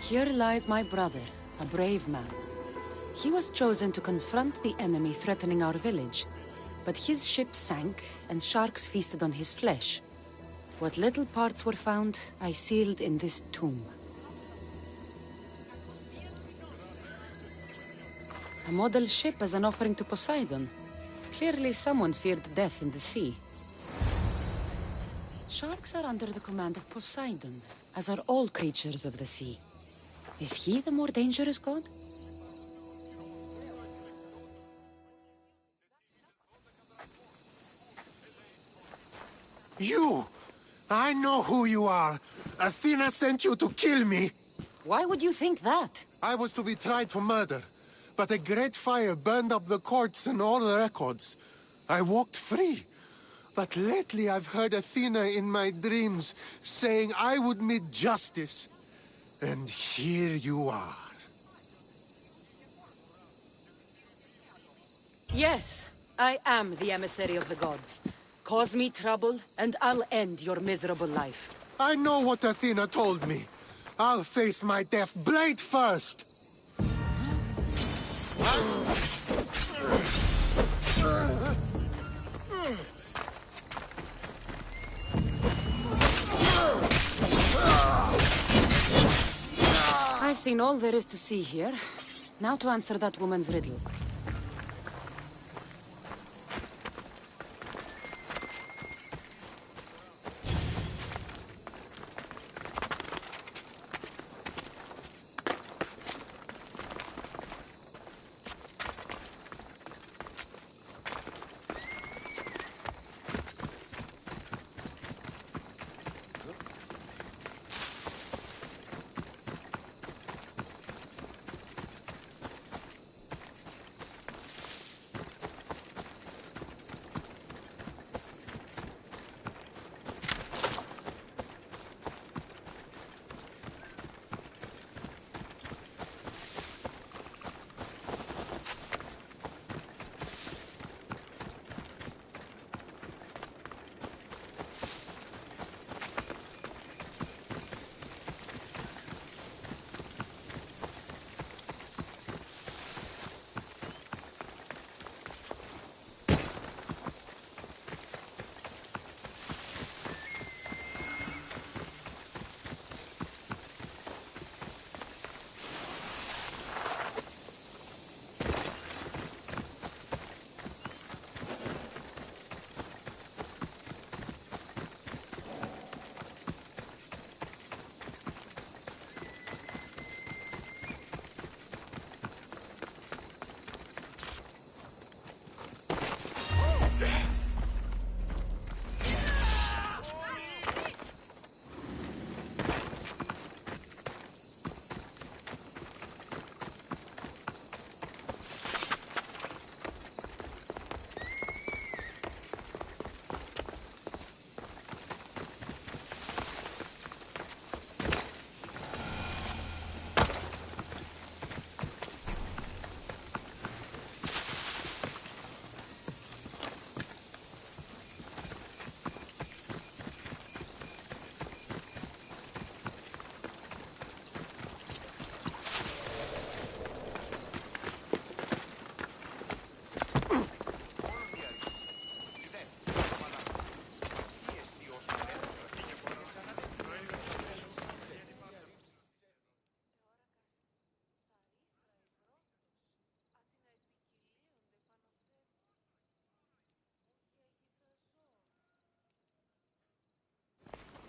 Here lies my brother, a brave man. He was chosen to confront the enemy threatening our village, but his ship sank and sharks feasted on his flesh. What little parts were found, I sealed in this tomb. A model ship as an offering to Poseidon. Clearly someone feared death in the sea. Sharks are under the command of Poseidon, as are all creatures of the sea. Is he the more dangerous god? You! I know who you are! Athena sent you to kill me! Why would you think that? I was to be tried for murder, but a great fire burned up the courts and all the records. I walked free. But lately I've heard Athena in my dreams saying I would meet justice. And here you are. Yes, I am the emissary of the gods. Cause me trouble, and I'll end your miserable life. I know what Athena told me. I'll face my death blade first! I've seen all there is to see here. Now to answer that woman's riddle.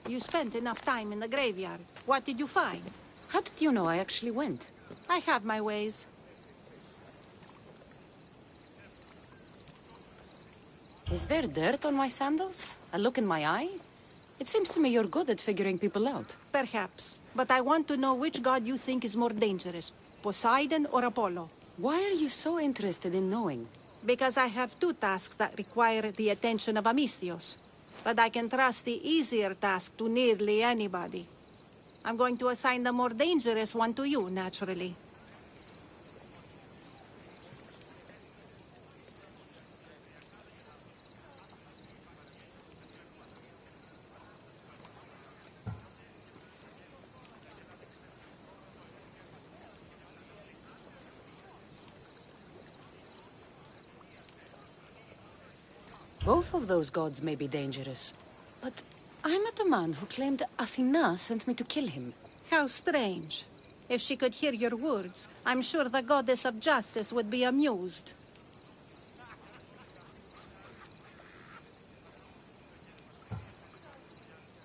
You spent enough time in the graveyard. What did you find? How did you know I actually went? I have my ways. Is there dirt on my sandals? A look in my eye? It seems to me you're good at figuring people out. Perhaps. But I want to know which god you think is more dangerous, Poseidon or Apollo. Why are you so interested in knowing? Because I have two tasks that require the attention of Amistios. But I can trust the easier task to nearly anybody. I'm going to assign the more dangerous one to you, naturally. Both of those gods may be dangerous. But I met a man who claimed Athena sent me to kill him. How strange. If she could hear your words, I'm sure the goddess of justice would be amused.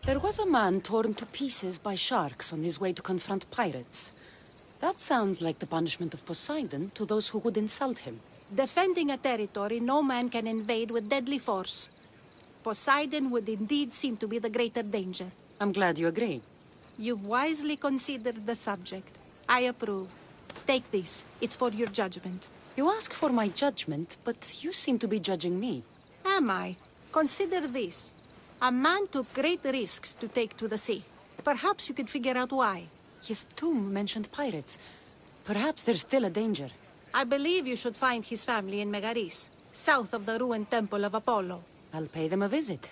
There was a man torn to pieces by sharks on his way to confront pirates. That sounds like the punishment of Poseidon to those who would insult him. Defending a territory no man can invade with deadly force. Poseidon would indeed seem to be the greater danger. I'm glad you agree. You've wisely considered the subject. I approve. Take this. It's for your judgment. You ask for my judgment, but you seem to be judging me. Am I? Consider this. A man took great risks to take to the sea. Perhaps you could figure out why. His tomb mentioned pirates. Perhaps there's still a danger. I believe you should find his family in Megaris, south of the ruined temple of Apollo. I'll pay them a visit.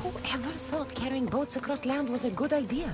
Whoever thought carrying boats across land was a good idea?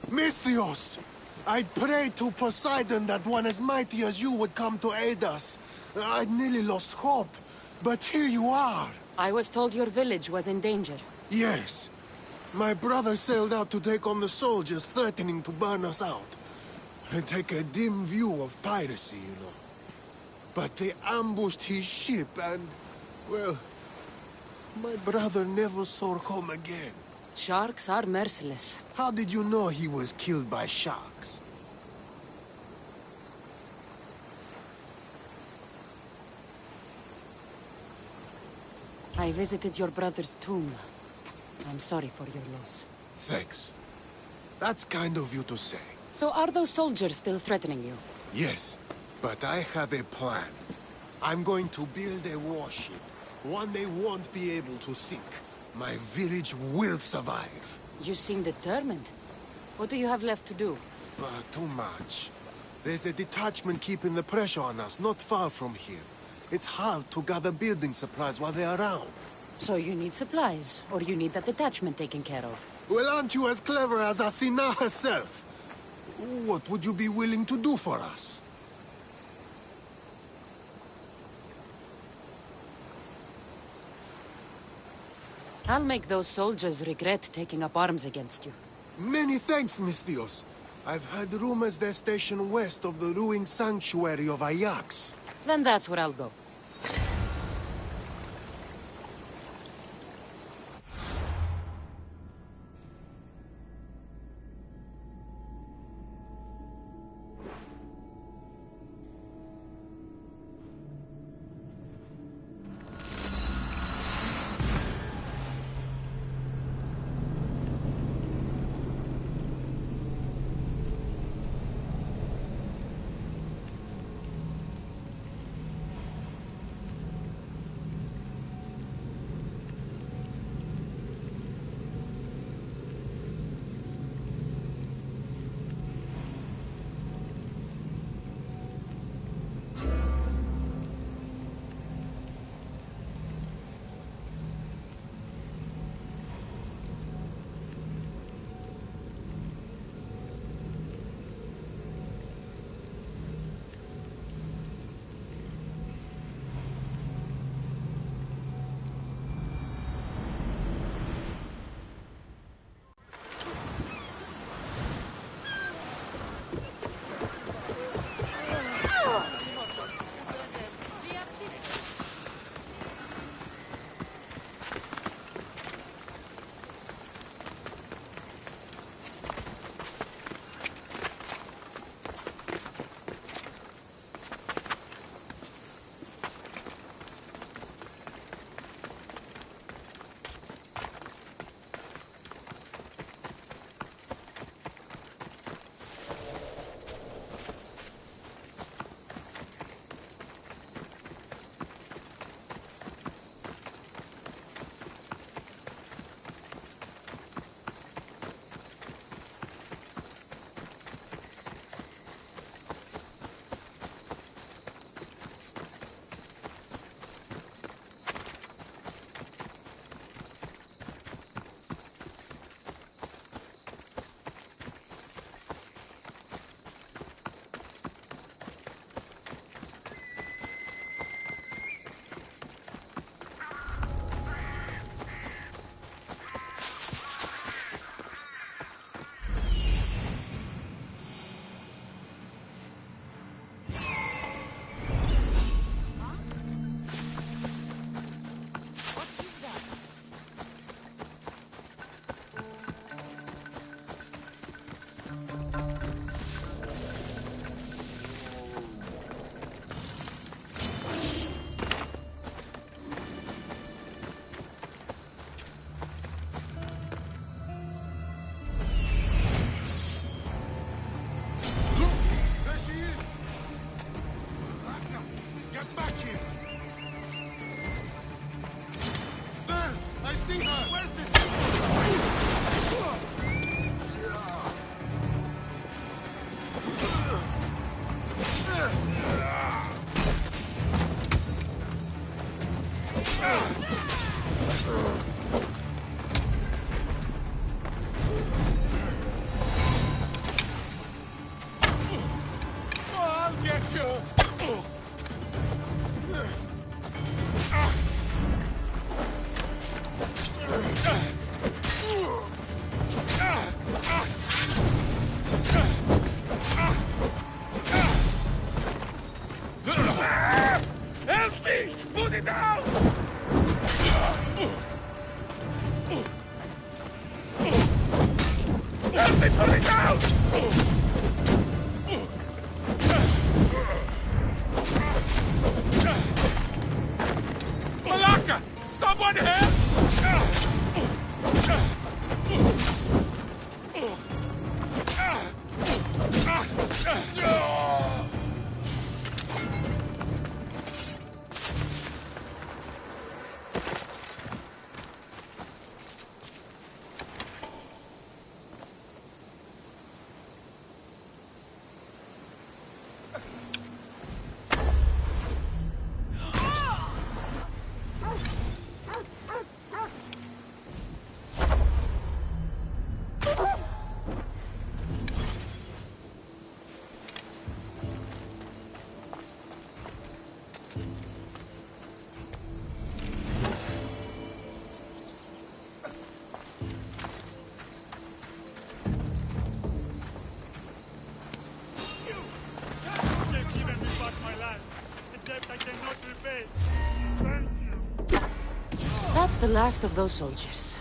Misthios! I prayed to Poseidon that one as mighty as you would come to aid us. I'd nearly lost hope. But here you are. I was told your village was in danger. Yes. My brother sailed out to take on the soldiers threatening to burn us out. I take a dim view of piracy, you know. But they ambushed his ship and, well, my brother never saw home again. Sharks are merciless. How did you know he was killed by sharks? I visited your brother's tomb. I'm sorry for your loss. Thanks. That's kind of you to say. So are those soldiers still threatening you? Yes, but I have a plan. I'm going to build a warship. One they won't be able to sink. My village will survive. You seem determined. What do you have left to do? Too much. There's a detachment keeping the pressure on us, not far from here. It's hard to gather building supplies while they're around. So you need supplies, or you need that detachment taken care of. Well, aren't you as clever as Athena herself? What would you be willing to do for us? I'll make those soldiers regret taking up arms against you. Many thanks, Misthios. I've heard rumors they're stationed west of the ruined sanctuary of Ajax. Then that's where I'll go. I'll get you! it down! Help me pull it out! Malaka! Someone help! That's the last of those soldiers.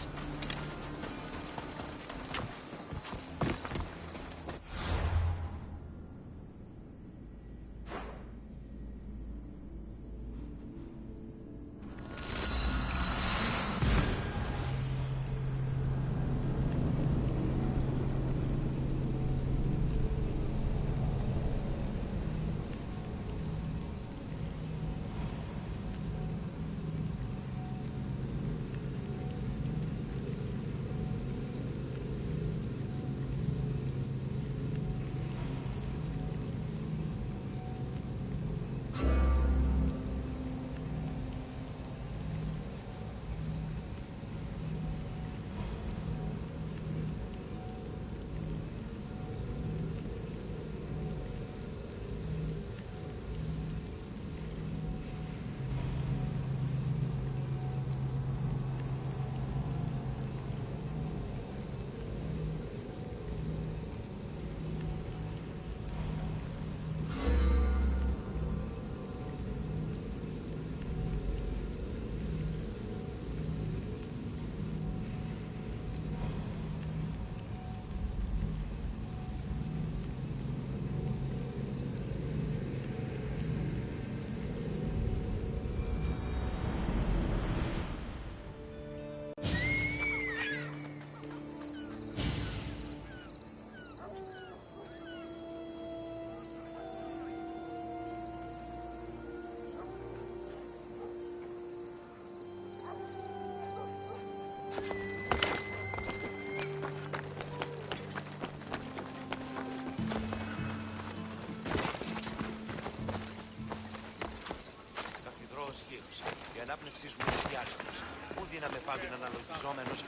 Η ανάπνευσή μου είναι διάλυτος. Πού δύναμε πάντων αναλογιζόμενος.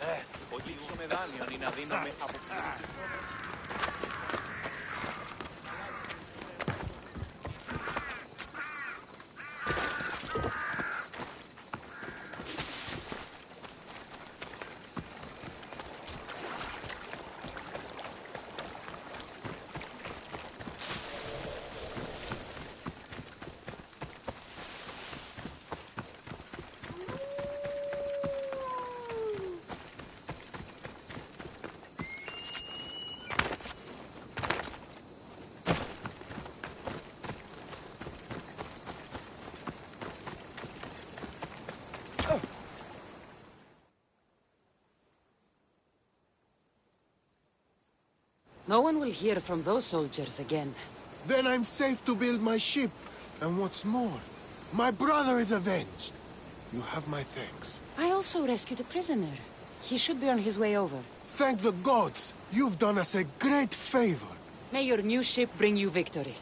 Ο ύψο μετάλλιον είναι αδύναμη από πλήρους. No one will hear from those soldiers again. Then I'm safe to build my ship. And what's more, my brother is avenged. You have my thanks. I also rescued a prisoner. He should be on his way over. Thank the gods! You've done us a great favor. May your new ship bring you victory.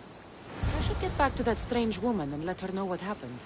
I should get back to that strange woman and let her know what happened.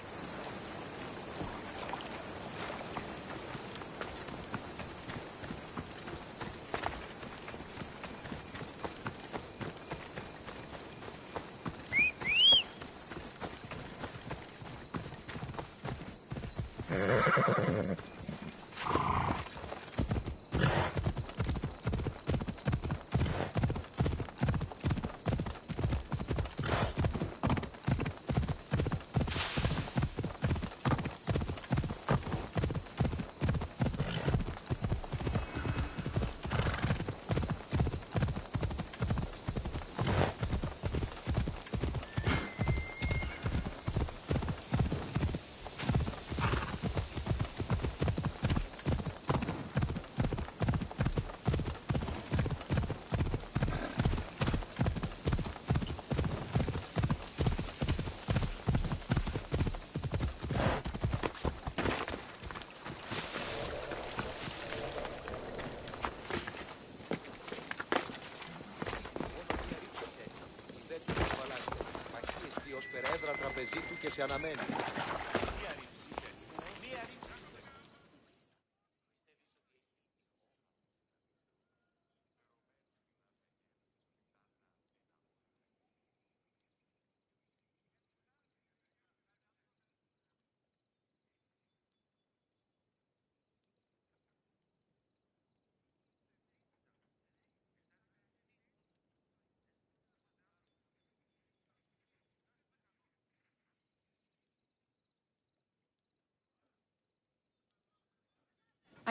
και σε αναμένει.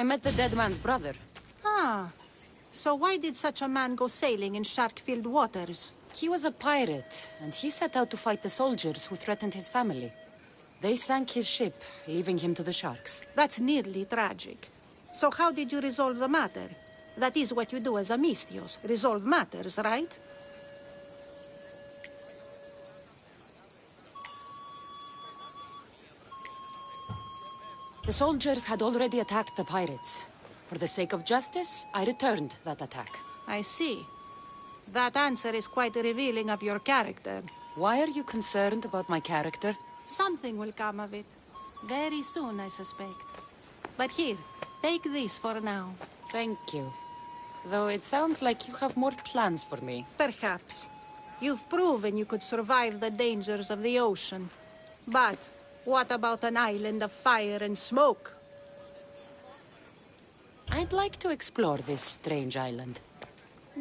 I met the dead man's brother. Ah, so why did such a man go sailing in shark-filled waters? He was a pirate, and he set out to fight the soldiers who threatened his family. They sank his ship, leaving him to the sharks. That's nearly tragic. So how did you resolve the matter? That is what you do as Amistios, resolve matters, right? The soldiers had already attacked the pirates. For the sake of justice, I returned that attack. I see. That answer is quite revealing of your character. Why are you concerned about my character? Something will come of it. Very soon, I suspect. But here, take this for now. Thank you. Though it sounds like you have more plans for me. Perhaps. You've proven you could survive the dangers of the ocean. But what about an island of fire and smoke? I'd like to explore this strange island.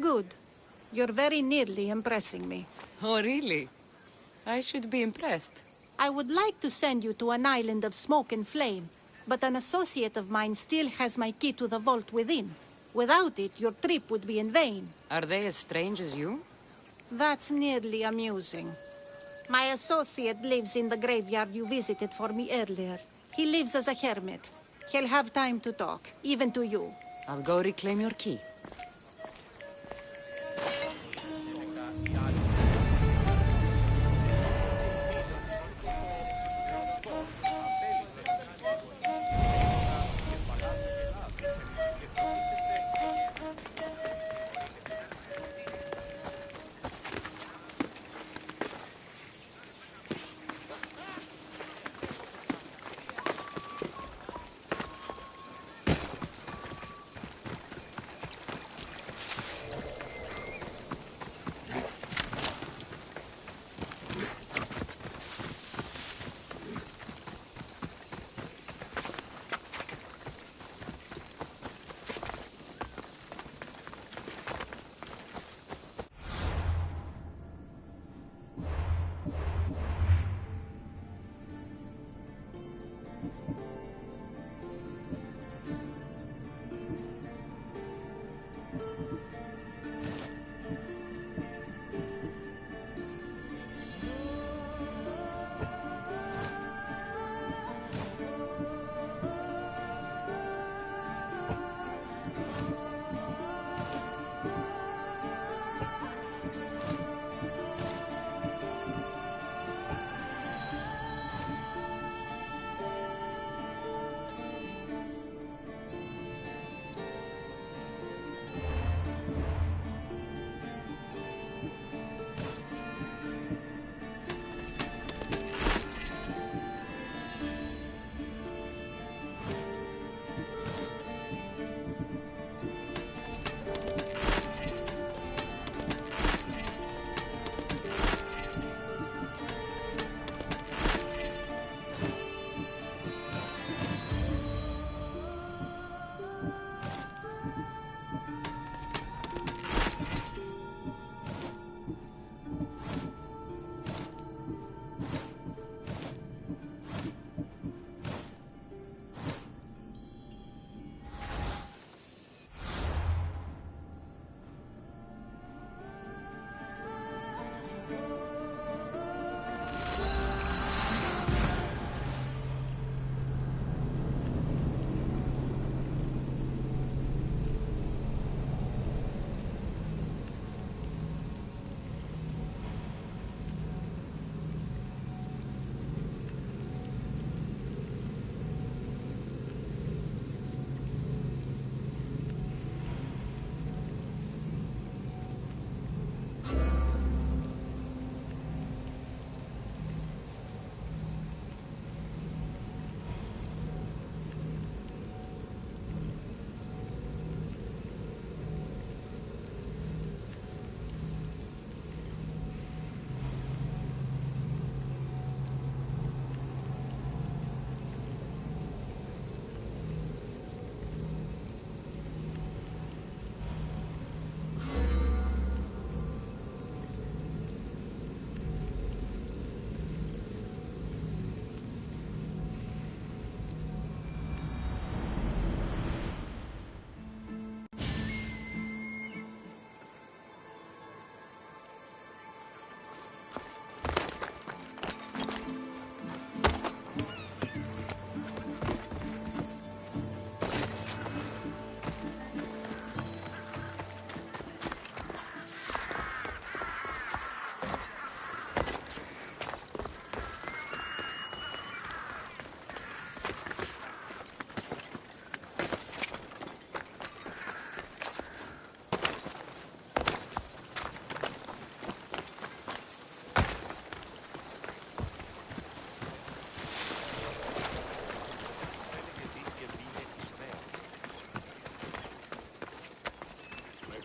Good. You're very nearly impressing me. Oh, really? I should be impressed. I would like to send you to an island of smoke and flame, but an associate of mine still has my key to the vault within. Without it, your trip would be in vain. Are they as strange as you? That's nearly amusing. My associate lives in the graveyard you visited for me earlier. He lives as a hermit. He'll have time to talk, even to you. I'll go reclaim your key.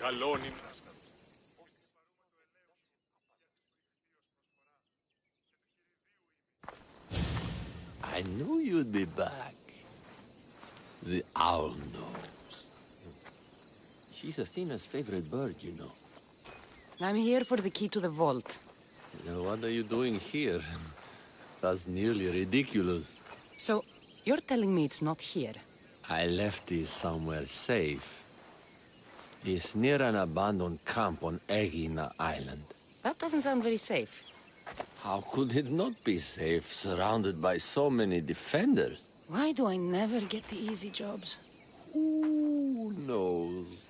Καλώνει. I knew you'd be back. The owl knows. She's Athena's favorite bird, you know. I'm here for the key to the vault. Now, what are you doing here? That's nearly ridiculous. So, you're telling me it's not here? I left it somewhere safe. It's near an abandoned camp on Egina Island. That doesn't sound very safe. How could it not be safe, surrounded by so many defenders? Why do I never get the easy jobs? Who knows?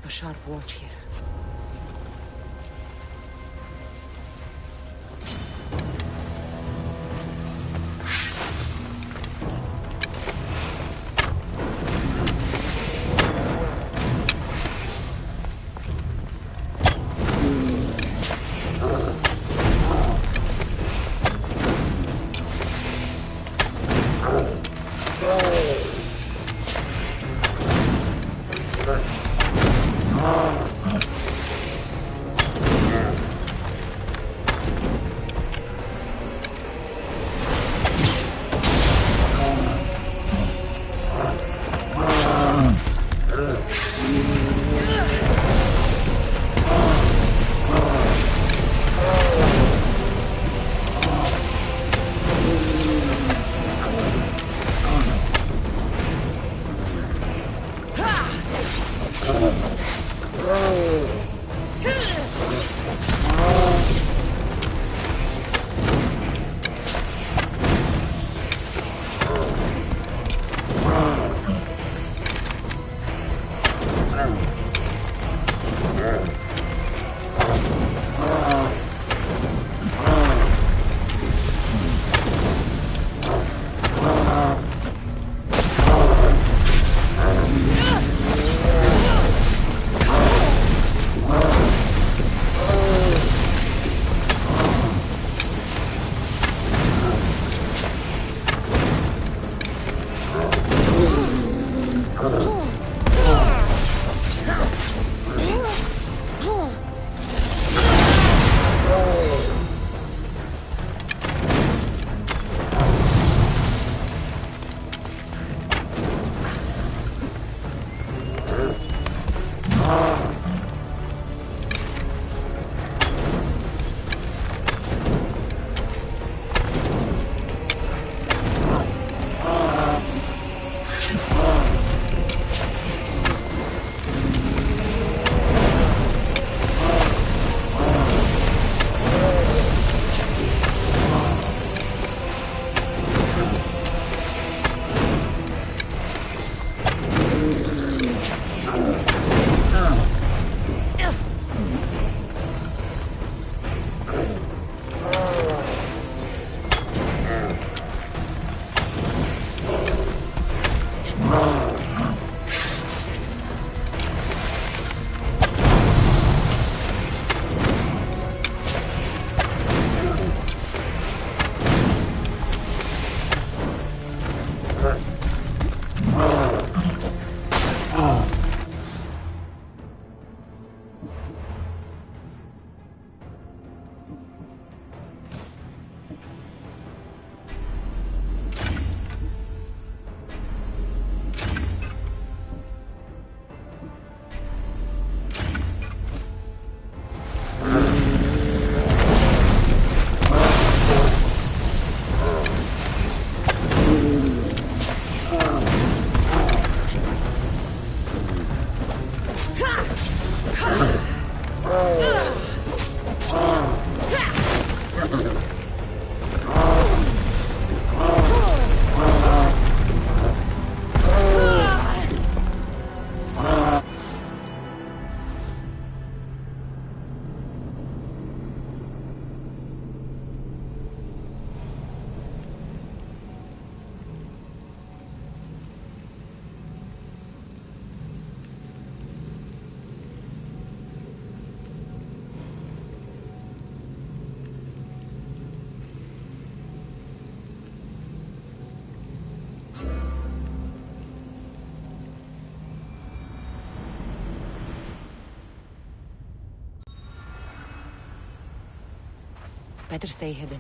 keep a sharp watch here. Better stay hidden.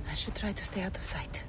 I should try to stay out of sight.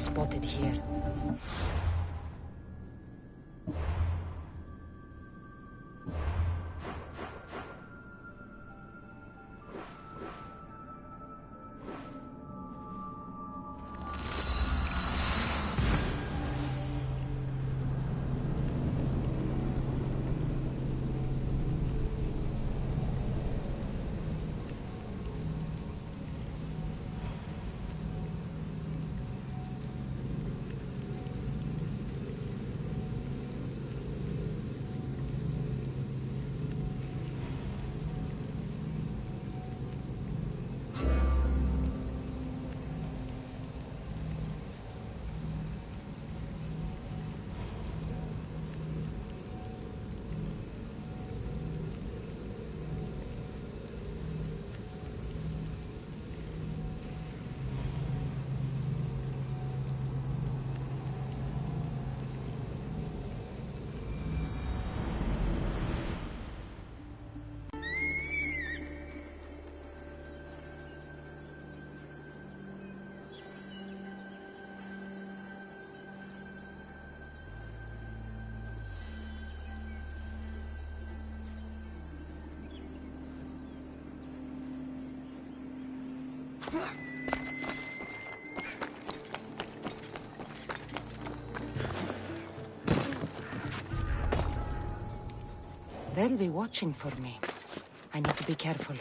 spotted here. They'll be watching for me. I need to be careful.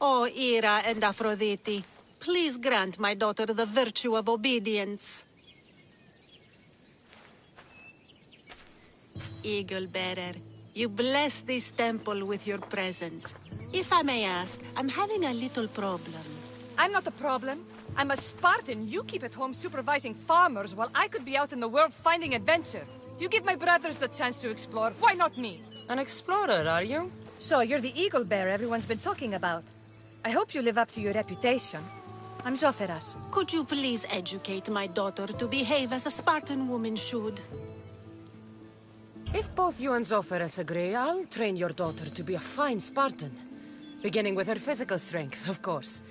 Oh, Ira and Aphrodite, please grant my daughter the virtue of obedience. Eagle Bearer, you bless this temple with your presence. If I may ask, I'm having a little problem. I'm not the problem. I'm a Spartan. You keep at home supervising farmers while I could be out in the world finding adventure. You give my brothers the chance to explore. Why not me? An explorer, are you? So you're the eagle bearer everyone's been talking about. I hope you live up to your reputation. I'm Zoferas. Could you please educate my daughter to behave as a Spartan woman should? If both you and Zoferas agree, I'll train your daughter to be a fine Spartan. Beginning with her physical strength, of course.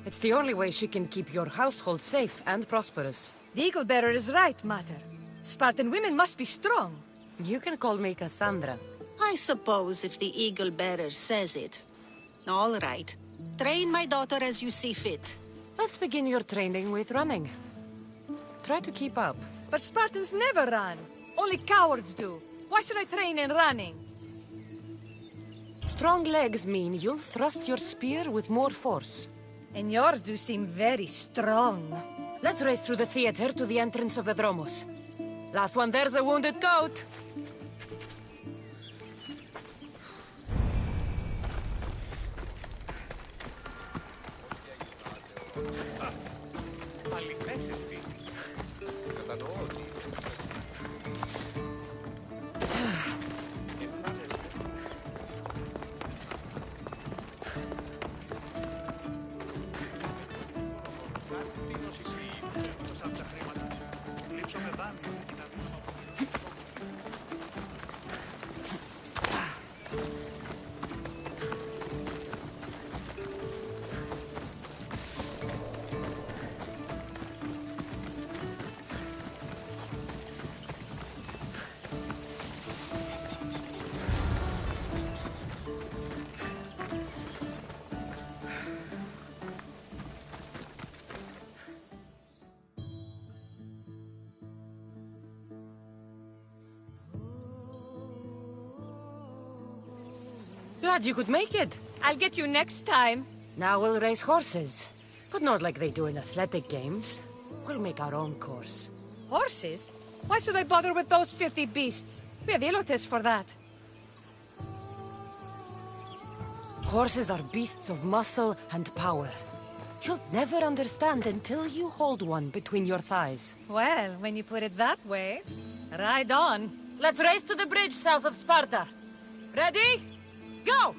It's the only way she can keep your household safe and prosperous. The eagle bearer is right, Mater. Spartan women must be strong. You can call me Cassandra. I suppose if the eagle bearer says it. All right. Train my daughter as you see fit. Let's begin your training with running. Try to keep up. But Spartans never run. Only cowards do. Why should I train in running? Strong legs mean you'll thrust your spear with more force. And yours do seem very strong. Let's race through the theater to the entrance of the Dromos. Last one there's a wounded goat. Glad you could make it. I'll get you next time. Now we'll race horses. But not like they do in athletic games. We'll make our own course. Horses? Why should I bother with those filthy beasts? We have Elotes for that. Horses are beasts of muscle and power. You'll never understand until you hold one between your thighs. Well, when you put it that way, ride on. Let's race to the bridge south of Sparta. Ready? Go!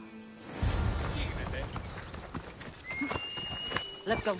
Let's go.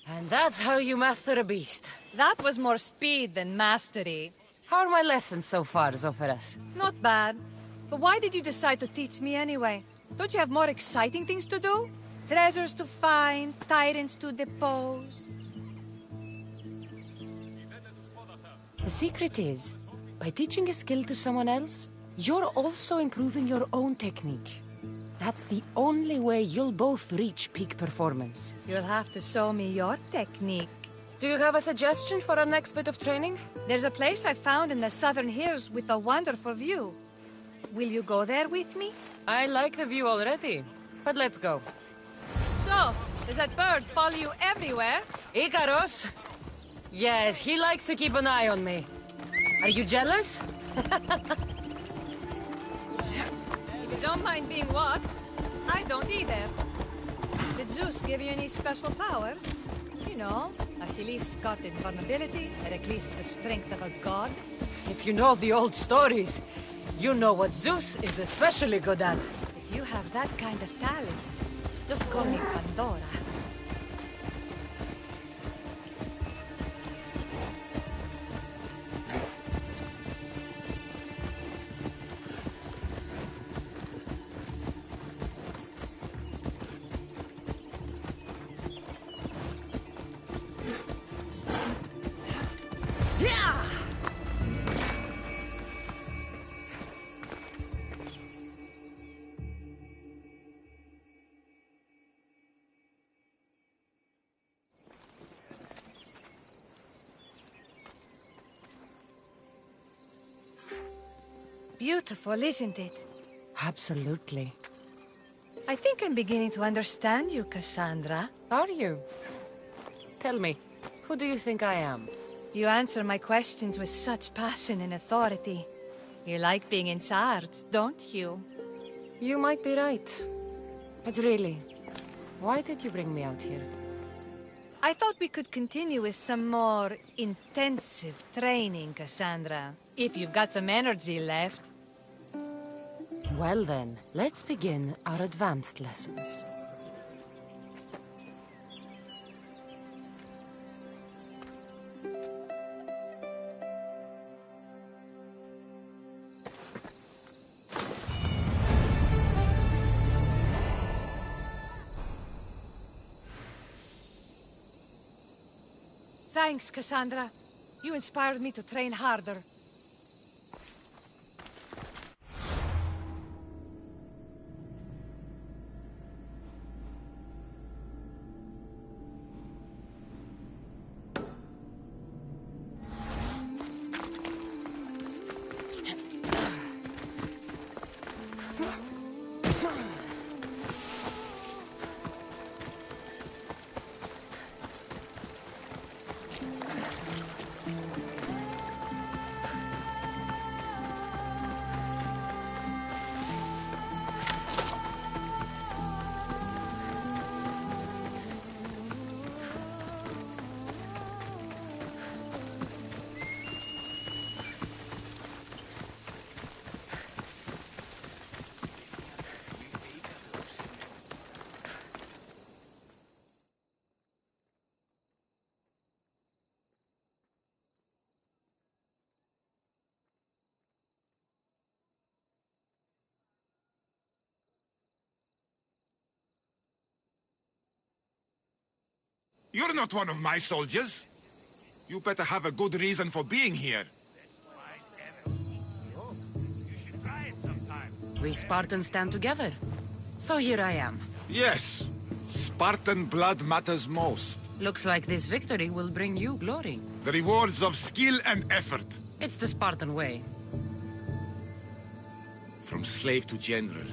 And that's how you master a beast. That was more speed than mastery. How are my lessons so far, Zoferas? Not bad. But why did you decide to teach me anyway? Don't you have more exciting things to do? Treasures to find, tyrants to depose. The secret is, by teaching a skill to someone else, you're also improving your own technique. That's the only way you'll both reach peak performance. You'll have to show me your technique. Do you have a suggestion for our next bit of training? There's a place I found in the southern hills with a wonderful view. Will you go there with me? I like the view already, but let's go. So, does that bird follow you everywhere? Ikaros? Yes, he likes to keep an eye on me. Are you jealous? If you don't mind being watched, I don't either. Did Zeus give you any special powers? You know, Achilles got invulnerability, Heracles the strength of a god. If you know the old stories, you know what Zeus is especially good at. If you have that kind of talent, just call me Pandora. Beautiful, isn't it? Absolutely. I think I'm beginning to understand you, Cassandra. Are you? Tell me, who do you think I am? You answer my questions with such passion and authority. You like being in charge, don't you? You might be right. But really, why did you bring me out here? I thought we could continue with some more intensive training, Cassandra. If you've got some energy left. Well then, let's begin our advanced lessons. Thanks, Cassandra. You inspired me to train harder. You're not one of my soldiers. You better have a good reason for being here. We Spartans stand together. So here I am. Yes. Spartan blood matters most. Looks like this victory will bring you glory. The rewards of skill and effort. It's the Spartan way. From slave to general.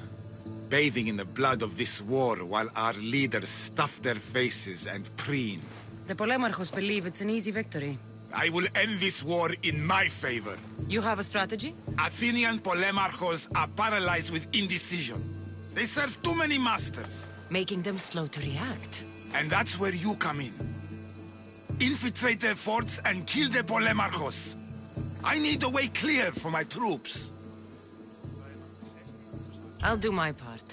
Bathing in the blood of this war while our leaders stuff their faces and preen. The Polemarchos believe it's an easy victory. I will end this war in my favor. You have a strategy? Athenian Polemarchos are paralyzed with indecision. They serve too many masters. Making them slow to react. And that's where you come in. Infiltrate their forts and kill the Polemarchos. I need a way clear for my troops. I'll do my part.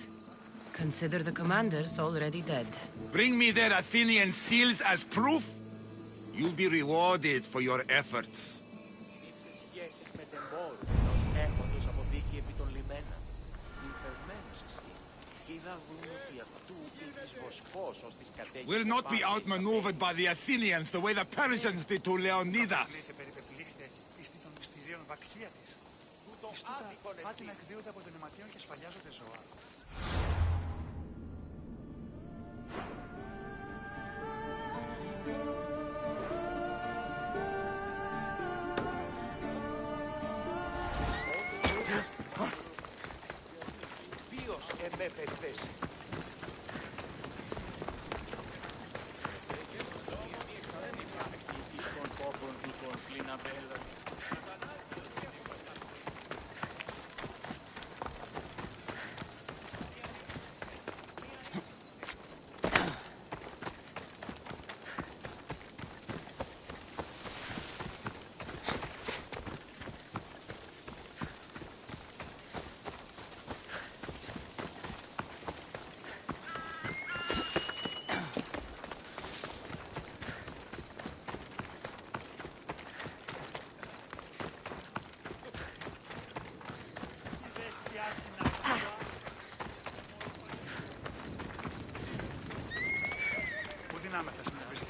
Consider the commanders already dead. Bring me their Athenian seals as proof. You'll be rewarded for your efforts. We'll not be outmaneuvered by the Athenians the way the Persians did to Leonidas.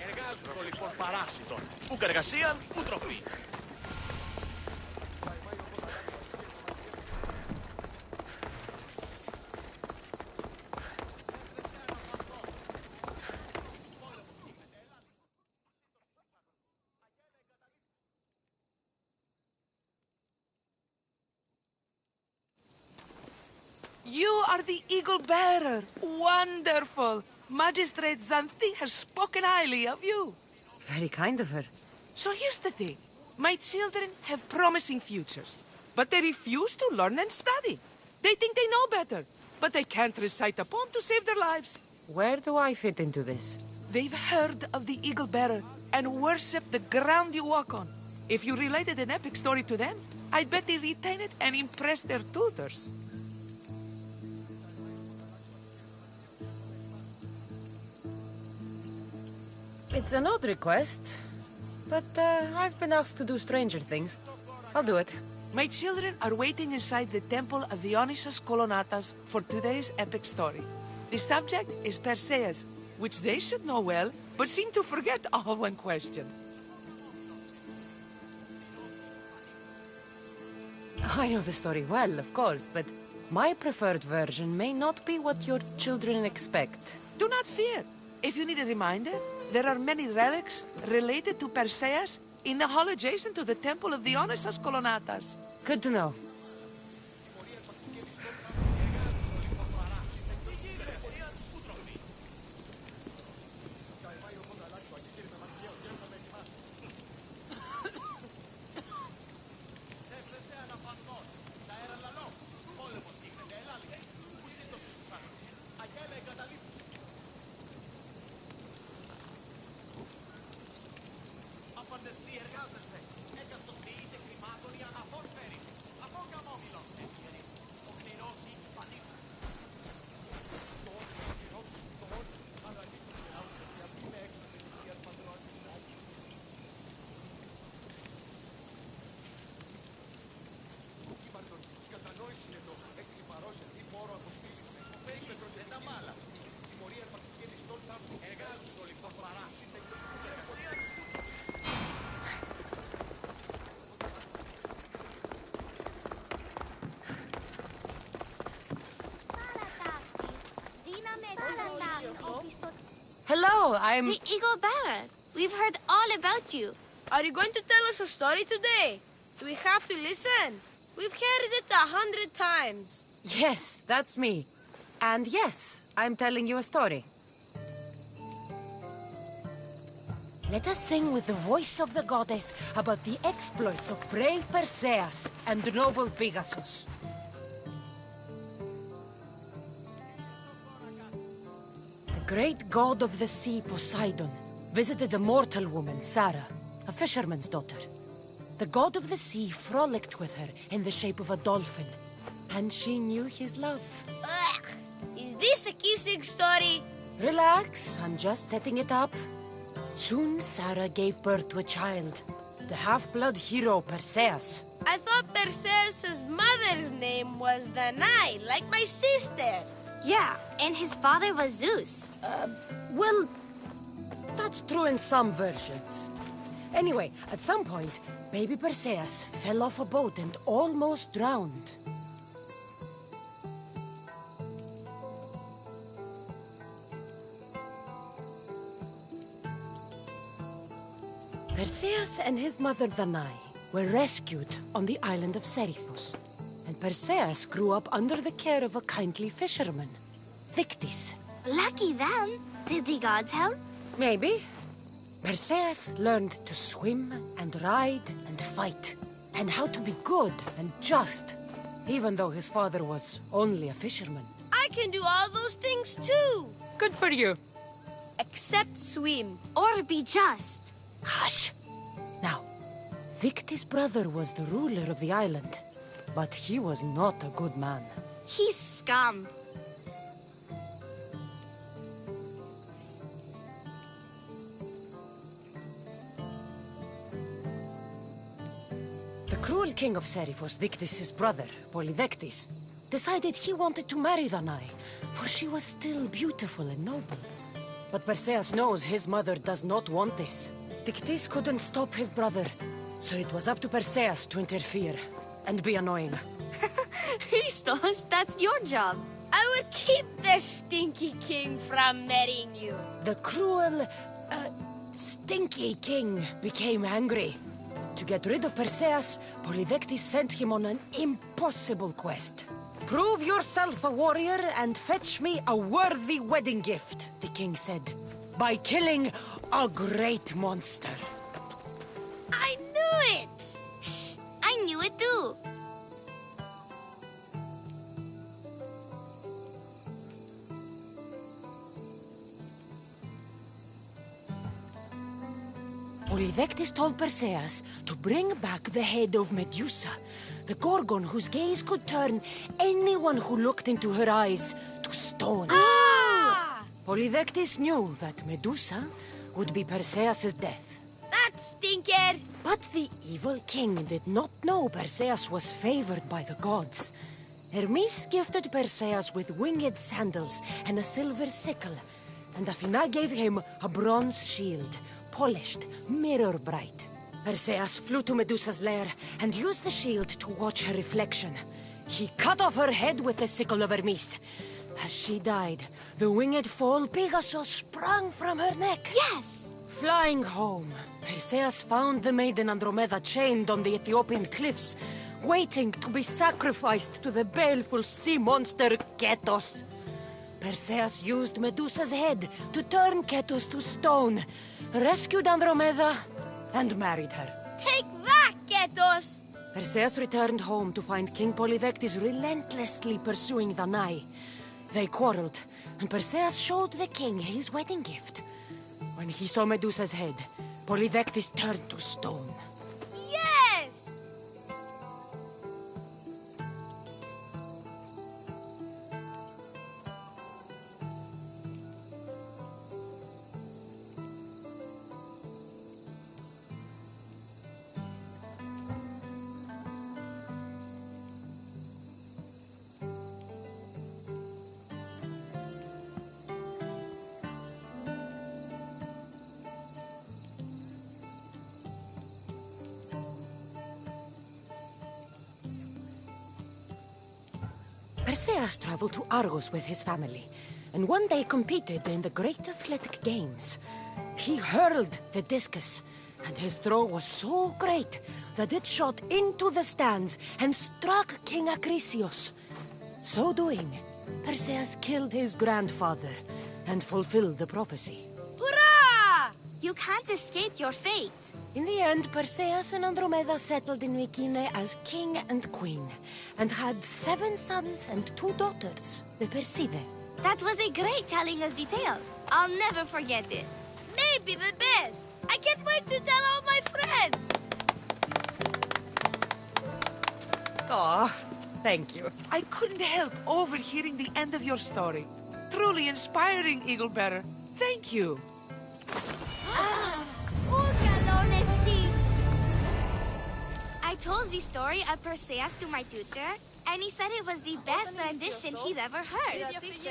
Εργάζονται λοιπόν παράσιτον. Ούκ εργασίαν, ου τροφή. You are the Eagle Bearer. Wonderful. Magistrate Xanthi has spoken highly of you. Very kind of her. So here's the thing. My children have promising futures, but they refuse to learn and study. They think they know better, but they can't recite a poem to save their lives. Where do I fit into this? They've heard of the Eagle Bearer and worship the ground you walk on. If you related an epic story to them, I bet they retain it and impress their tutors. It's an odd request, but I've been asked to do stranger things. I'll do it. My children are waiting inside the temple of Dionysus Kolonatas for today's epic story. The subject is Perseus, which they should know well, but seem to forget all when questioned. I know the story well, of course, but my preferred version may not be what your children expect. Do not fear. If you need a reminder, there are many relics related to Perseus in the hall adjacent to the temple of Dionysus Kolonatas. Good to know. Απαντεστή εργάζεστε. Έκαστος ποιείτε χρημάτων ή αναφόρφερη. Αφών Hello, I'm... The Eagle Baron. We've heard all about you. Are you going to tell us a story today? Do we have to listen? We've heard it 100 times. Yes, that's me. And yes, I'm telling you a story. Let us sing with the voice of the goddess about the exploits of brave Perseus and noble Pegasus. The great god of the sea, Poseidon, visited a mortal woman, Sarah, a fisherman's daughter. The god of the sea frolicked with her in the shape of a dolphin, and she knew his love. Ugh! Is this a kissing story? Relax, I'm just setting it up. Soon Sarah gave birth to a child, the half-blood hero Perseus. I thought Perseus' mother's name was Danae, like my sister. Yeah, and his father was Zeus. Well, that's true in some versions. Anyway, at some point, baby Perseus fell off a boat and almost drowned. Perseus and his mother Danae were rescued on the island of Seriphos, and Perseus grew up under the care of a kindly fisherman, Thictis. Lucky them. Did the gods help? Maybe. Perseus learned to swim and ride and fight, and how to be good and just, even though his father was only a fisherman. I can do all those things too. Good for you. Except swim. Or be just. Hush! Now, Victis' brother was the ruler of the island, but he was not a good man. He's scum. The cruel king of Seriphos, Victis' brother, Polydectes, decided he wanted to marry Danae, for she was still beautiful and noble. But Perseus knows his mother does not want this. Victis couldn't stop his brother, so it was up to Perseus to interfere and be annoying. Christos, that's your job. I will keep the stinky king from marrying you. The cruel, stinky king became angry. To get rid of Perseus, Polydectes sent him on an impossible quest. Prove yourself a warrior and fetch me a worthy wedding gift, the king said, by killing a great monster. I knew it! Shh, I knew it too. Polydectes told Perseus to bring back the head of Medusa, the Gorgon whose gaze could turn anyone who looked into her eyes to stone. Ah! Polydectes knew that Medusa would be Perseus' death. That stinker! But the evil king did not know Perseus was favored by the gods. Hermes gifted Perseus with winged sandals and a silver sickle, and Athena gave him a bronze shield, polished, mirror bright. Perseus flew to Medusa's lair and used the shield to watch her reflection. He cut off her head with the sickle of Hermes. As she died, the winged foal Pegasus sprang from her neck. Yes! Flying home, Perseus found the maiden Andromeda chained on the Ethiopian cliffs, waiting to be sacrificed to the baleful sea monster Ketos. Perseus used Medusa's head to turn Ketos to stone, rescued Andromeda, and married her. Take that, Ketos! Perseus returned home to find King Polydectes relentlessly pursuing Danae. They quarreled, and Perseus showed the king his wedding gift. When he saw Medusa's head, Polydectes turned to stone. Yes! Perseus traveled to Argos with his family, and one day competed in the Great Athletic Games. He hurled the discus, and his throw was so great that it shot into the stands and struck King Acrisius. So doing, Perseus killed his grandfather and fulfilled the prophecy. Hurrah! You can't escape your fate. In the end, Perseus and Andromeda settled in Mycenae as king and queen, and had 7 sons and 2 daughters, the Persidae. That was a great telling of the tale. I'll never forget it. Maybe the best. I can't wait to tell all my friends. Aw, thank you. I couldn't help overhearing the end of your story. Truly inspiring, Eagle Bearer. Thank you. I told the story of Perseus to my tutor, and he said it was the best rendition he'd ever heard.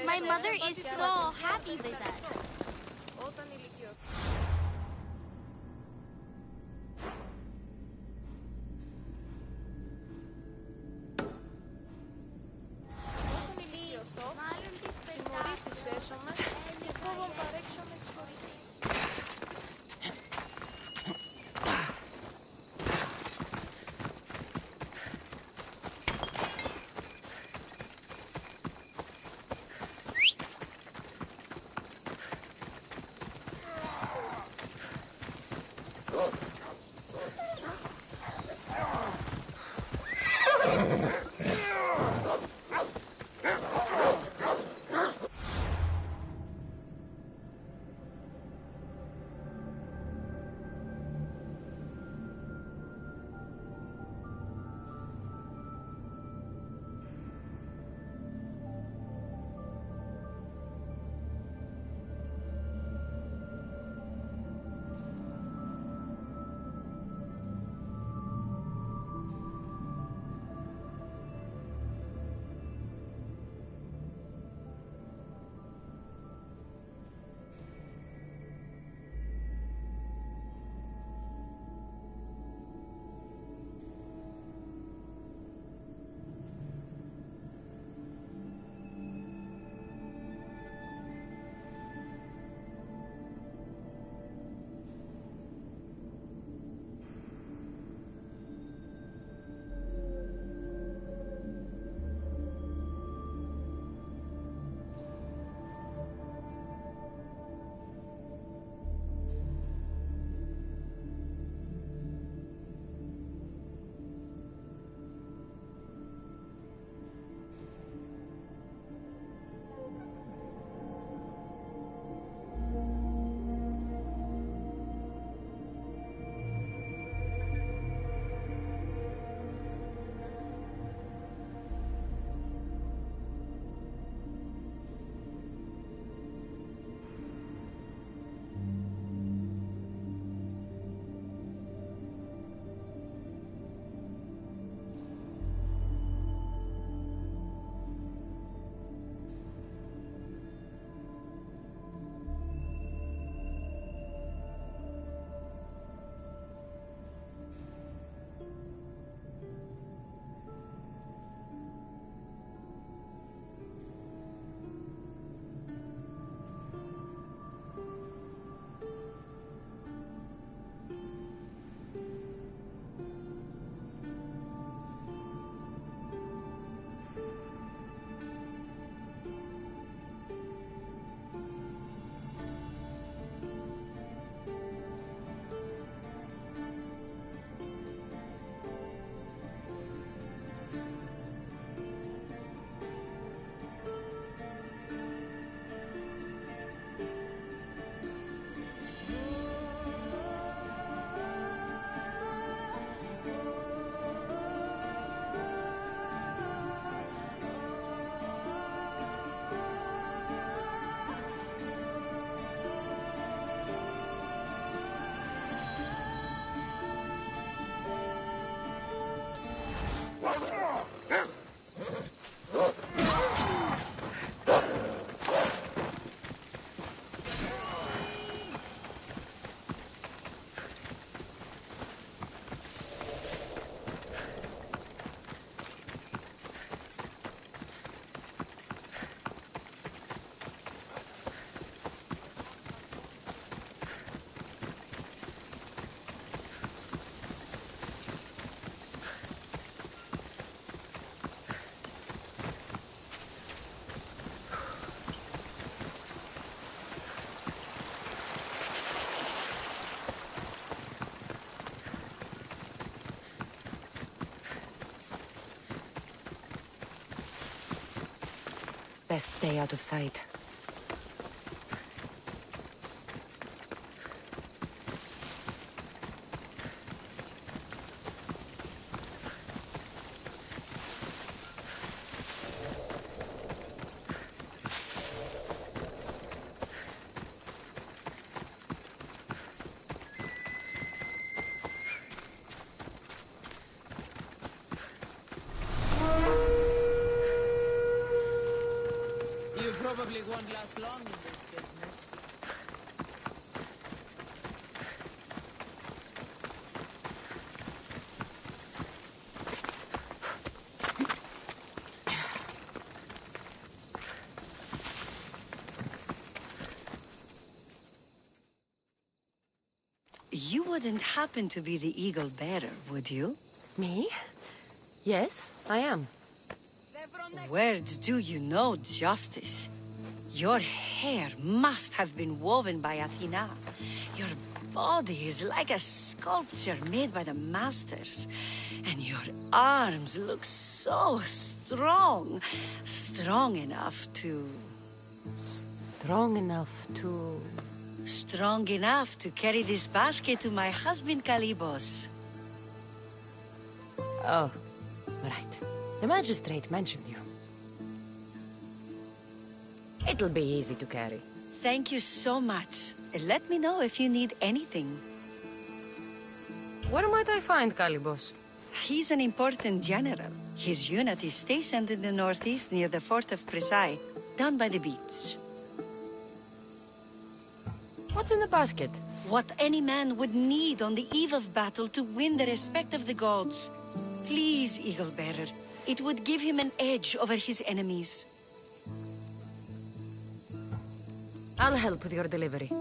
My mother is so happy with us. Best stay out of sight. You probably won't last long in this business. You wouldn't happen to be the eagle bearer, would you? Me? Yes, I am. Where do you know justice? Your hair must have been woven by Athena. Your body is like a sculpture made by the masters. And your arms look so strong. Strong enough to... Strong enough to... Strong enough to carry this basket to my husband Kalibos. Oh, right. The magistrate mentioned you. It'll be easy to carry. Thank you so much. Let me know if you need anything. Where might I find Kalibos? He's an important general. His unit is stationed in the northeast near the fort of Presai, down by the beach. What's in the basket? What any man would need on the eve of battle to win the respect of the gods. Please, Eagle Bearer. It would give him an edge over his enemies. I'll help with your delivery.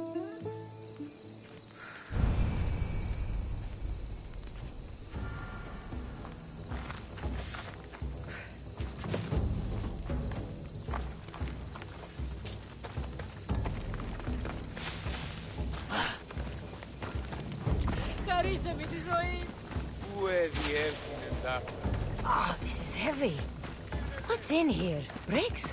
Χαρίσαμε τη ζωή. Πού έδιεύθυνε τ' αυτά. Oh, this is heavy. What's in here? Bricks?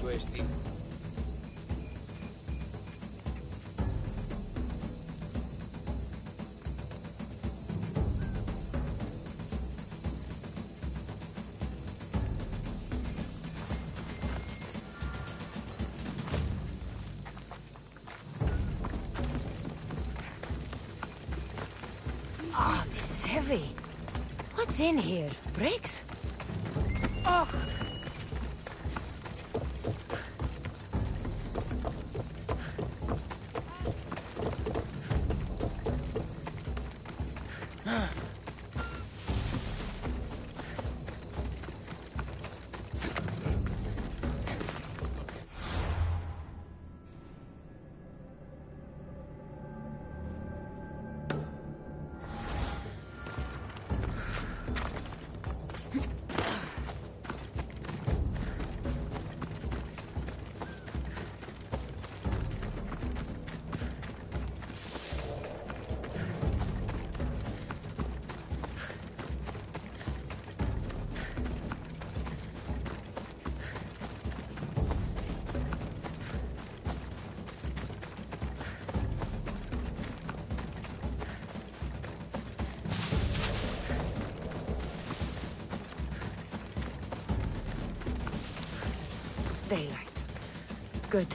του έστι. Oh, this is heavy. What's in here? Bricks? Oh. Daylight. Good.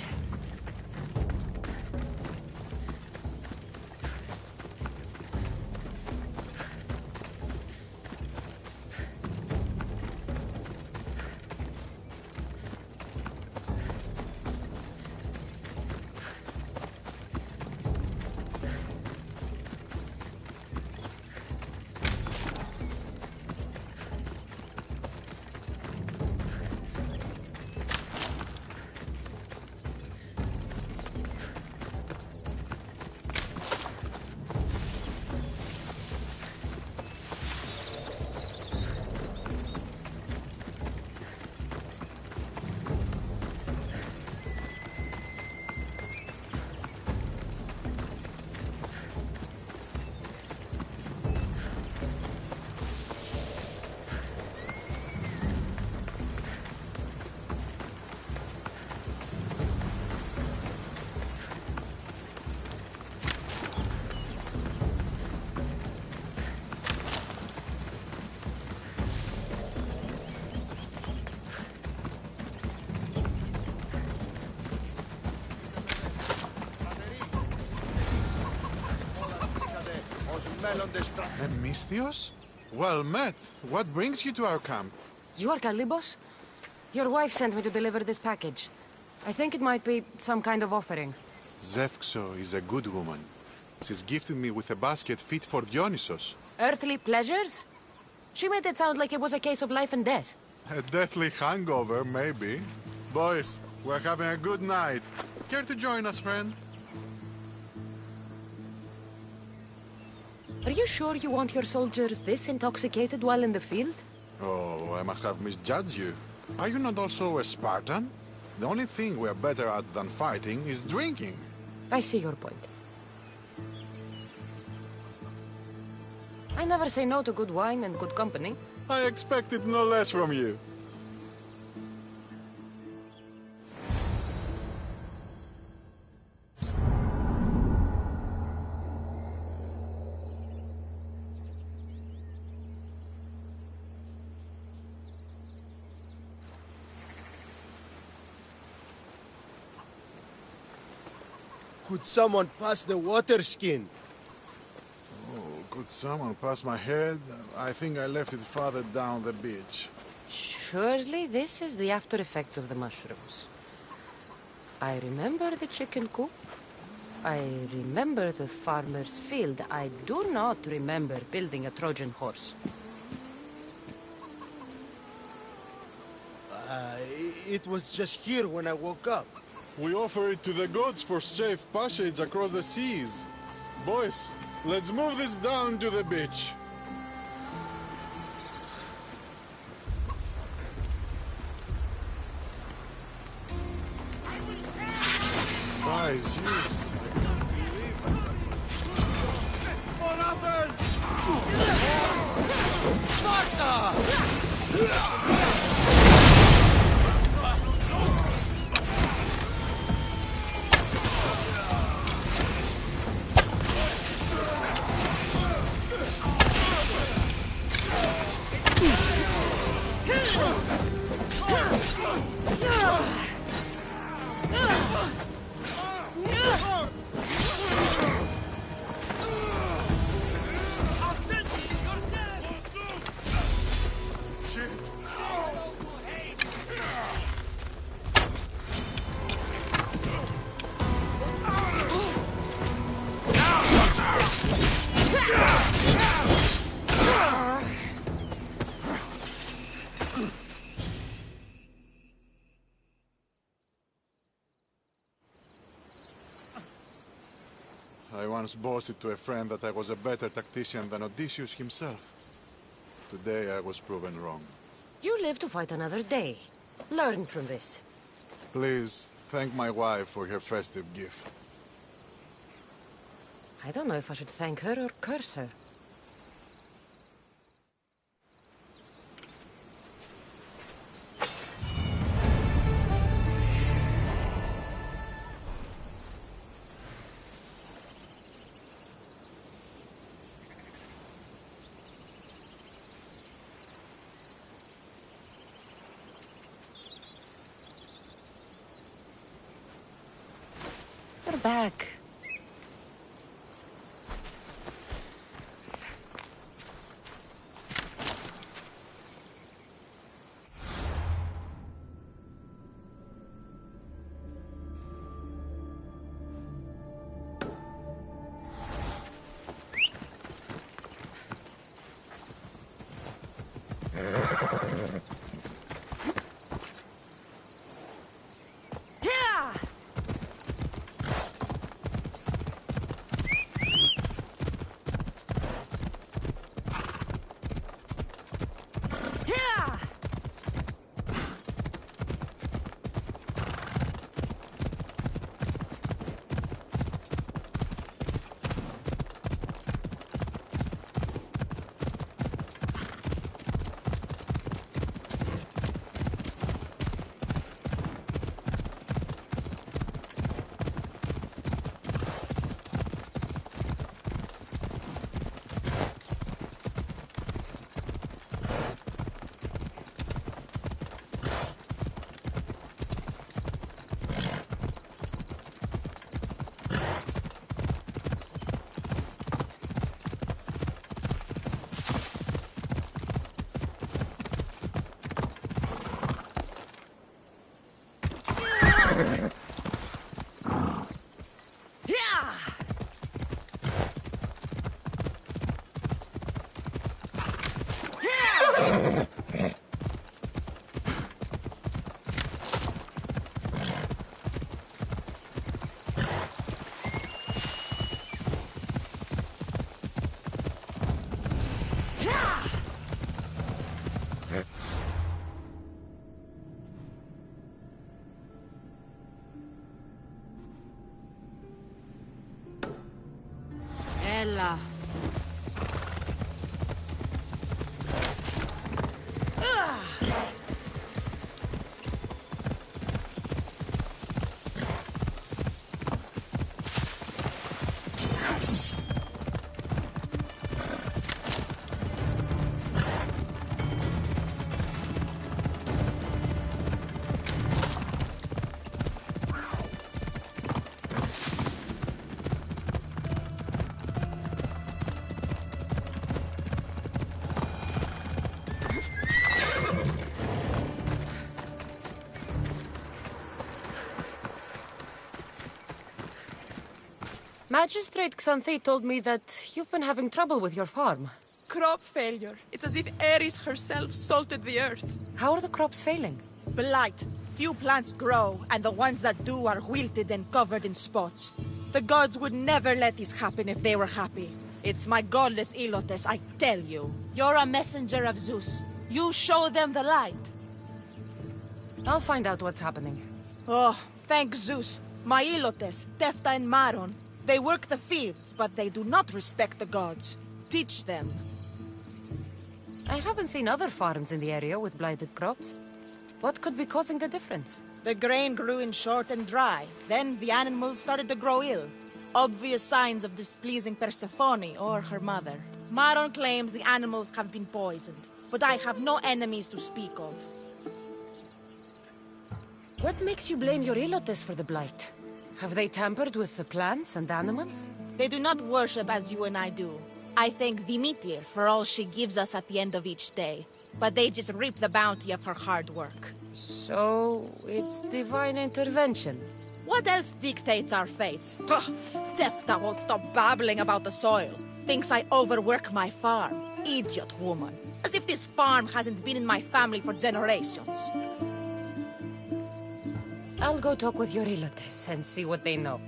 Misthios? Well met. What brings you to our camp? You are Kalibos? Your wife sent me to deliver this package. I think it might be some kind of offering. Zevxo is a good woman. She's gifted me with a basket fit for Dionysos. Earthly pleasures? She made it sound like it was a case of life and death. A deathly hangover, maybe. Boys, we're having a good night. Care to join us, friend? Are you sure you want your soldiers this intoxicated while in the field? Oh, I must have misjudged you. Are you not also a Spartan? The only thing we're better at than fighting is drinking. I see your point. I never say no to good wine and good company. I expected no less from you. Could someone pass the water skin? Oh, could someone pass my head? I think I left it farther down the beach. Surely this is the after effects of the mushrooms. I remember the chicken coop. I remember the farmer's field. I do not remember building a Trojan horse. It was just here when I woke up. We offer it to the gods for safe passage across the seas. Boys, let's move this down to the beach. Guys, I can't believe For Athens! Sparta! once boasted to a friend that I was a better tactician than Odysseus himself. Today I was proven wrong. You live to fight another day. Learn from this. Please, thank my wife for her festive gift. I don't know if I should thank her or curse her. You're back. Ella. Magistrate Xanthi told me that you've been having trouble with your farm. Crop failure. It's as if Ares herself salted the earth. How are the crops failing? Blight. Few plants grow, and the ones that do are wilted and covered in spots. The gods would never let this happen if they were happy. It's my godless Ilotes, I tell you. You're a messenger of Zeus. You show them the light. I'll find out what's happening. Oh, thank Zeus. My Ilotes, Tefta and Maron. They work the fields, but they do not respect the gods. Teach them. I haven't seen other farms in the area with blighted crops. What could be causing the difference? The grain grew in short and dry. Then the animals started to grow ill. Obvious signs of displeasing Persephone or her mother. Maron claims the animals have been poisoned, but I have no enemies to speak of. What makes you blame your Ilotes for the blight? Have they tampered with the plants and animals? They do not worship as you and I do. I thank Demeter for all she gives us at the end of each day. But they just reap the bounty of her hard work. So, it's divine intervention. What else dictates our fates? Ugh, Tefta won't stop babbling about the soil. Thinks I overwork my farm. Idiot woman. As if this farm hasn't been in my family for generations. I'll go talk with your Ilotes and see what they know.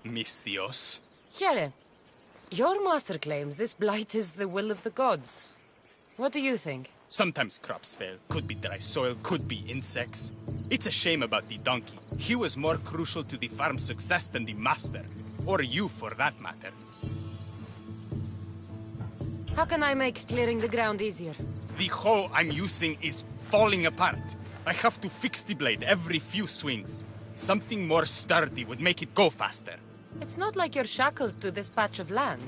Mistios. Here, your master claims this blight is the will of the gods. What do you think? Sometimes crops fail. Could be dry soil, could be insects. It's a shame about the donkey. He was more crucial to the farm's success than the master. Or you, for that matter. How can I make clearing the ground easier? The hoe I'm using is falling apart. I have to fix the blade every few swings. Something more sturdy would make it go faster. It's not like you're shackled to this patch of land.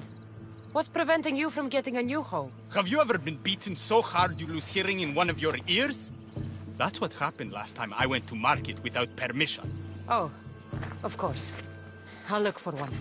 What's preventing you from getting a new hoe? Have you ever been beaten so hard you lose hearing in one of your ears? That's what happened last time I went to market without permission. Oh, of course. I'll look for one.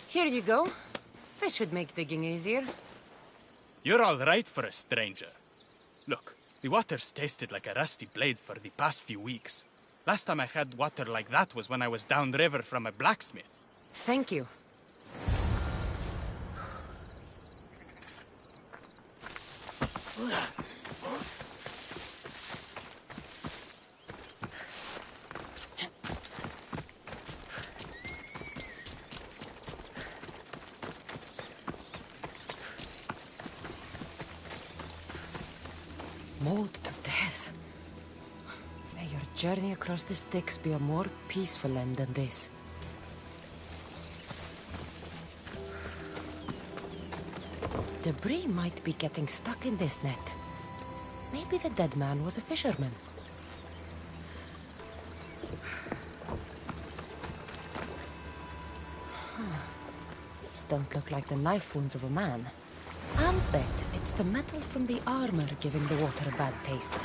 Here you go. This should make digging easier. You're all right for a stranger. Look, the water's tasted like a rusty blade for the past few weeks. Last time I had water like that was when I was downriver from a blacksmith. Thank you. Mauled to death. May your journey across the Styx be a more peaceful end than this. Debris might be getting stuck in this net. Maybe the dead man was a fisherman. These don't look like the knife wounds of a man. I'll bet it's the metal from the armor giving the water a bad taste.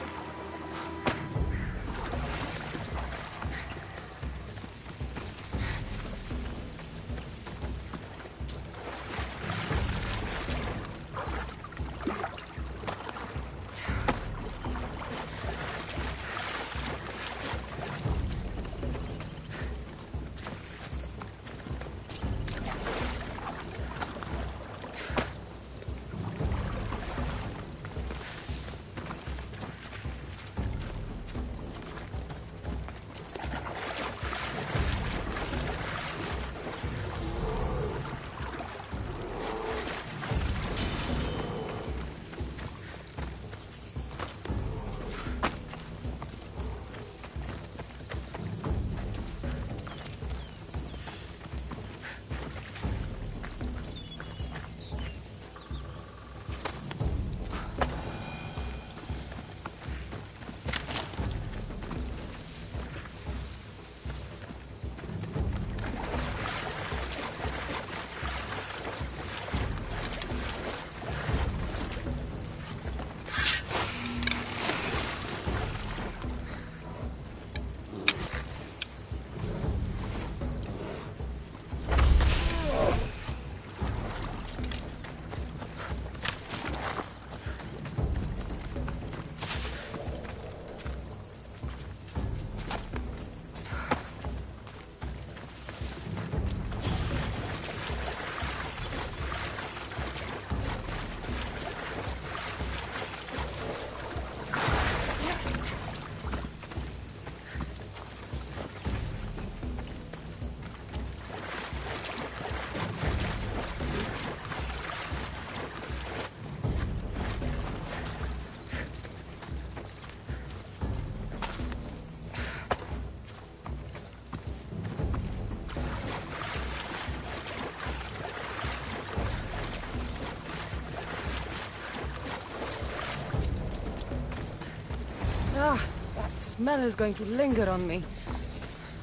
Ah, that smell is going to linger on me.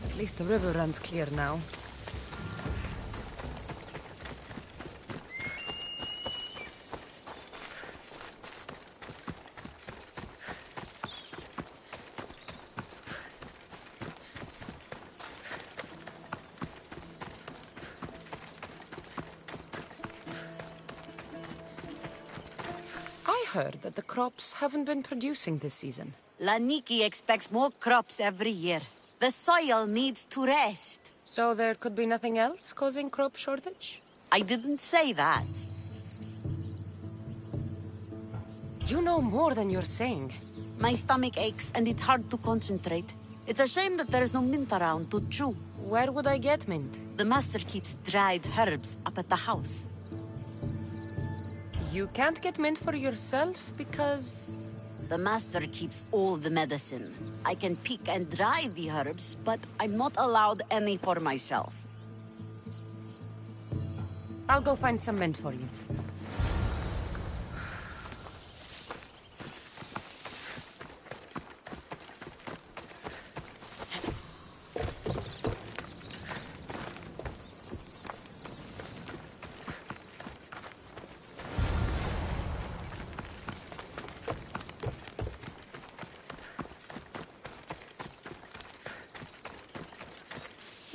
At least the river runs clear now. heard that the crops haven't been producing this season. Laniki expects more crops every year. The soil needs to rest. So there could be nothing else causing crop shortage? I didn't say that. You know more than you're saying. My stomach aches and it's hard to concentrate. It's a shame that there's no mint around to chew. Where would I get mint? The master keeps dried herbs up at the house. You can't get mint for yourself because... The master keeps all the medicine. I can pick and dry the herbs, but I'm not allowed any for myself. I'll go find some mint for you.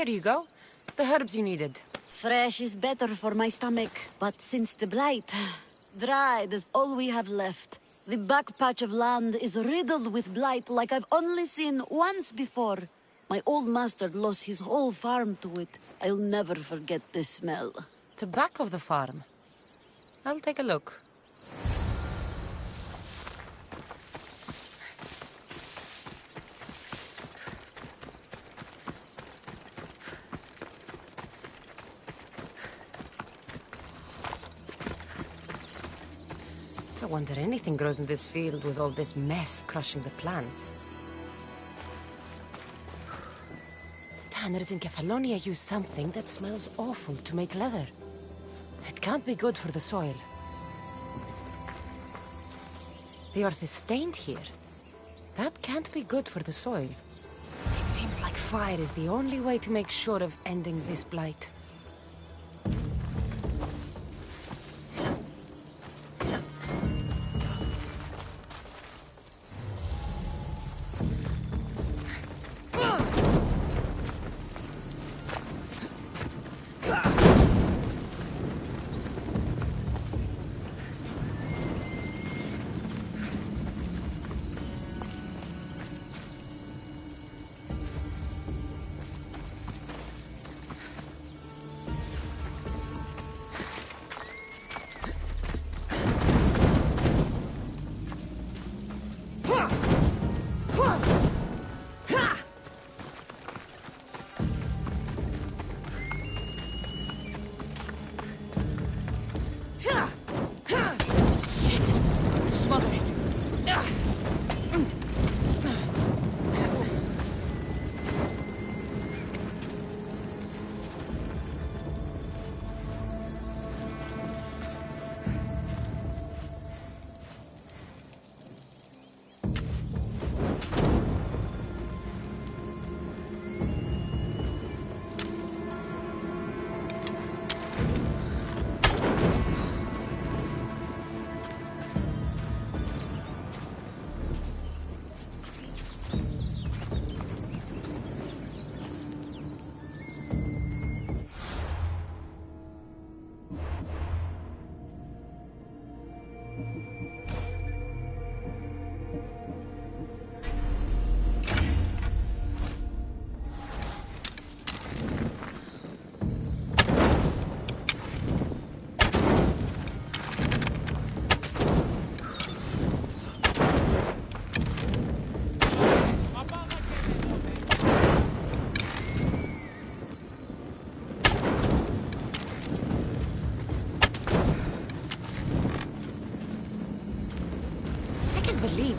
Here you go. The herbs you needed. Fresh is better for my stomach, but since the blight, dried is all we have left. The back patch of land is riddled with blight like I've only seen once before. My old master lost his whole farm to it. I'll never forget this smell. The back of the farm? I'll take a look. I wonder anything grows in this field with all this mess crushing the plants. Tanners in Kefalonia use something that smells awful to make leather. It can't be good for the soil. The earth is stained here. That can't be good for the soil. It seems like fire is the only way to make sure of ending this blight.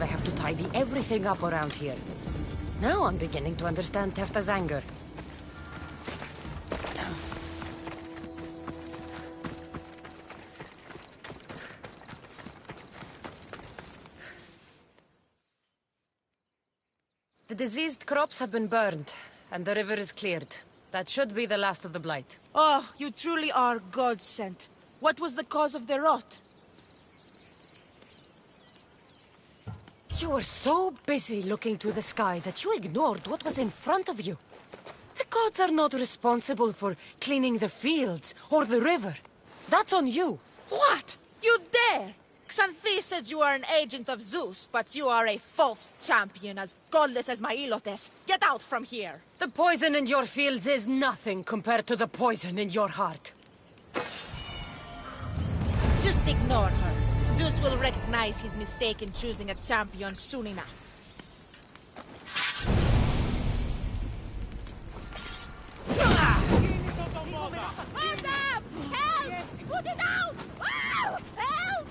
I have to tidy everything up around here. Now I'm beginning to understand Tefta's anger. The diseased crops have been burned, and the river is cleared. That should be the last of the blight. Oh, you truly are God-sent. What was the cause of the rot? You were so busy looking to the sky that you ignored what was in front of you. The gods are not responsible for cleaning the fields or the river. That's on you. What? You dare? Xanthi said you are an agent of Zeus, but you are a false champion, as godless as my Ilotes. Get out from here! The poison in your fields is nothing compared to the poison in your heart. Just ignore her. Zeus will recognize his mistake in choosing a champion soon enough. Hold up! Help! Put it out! Oh! Help!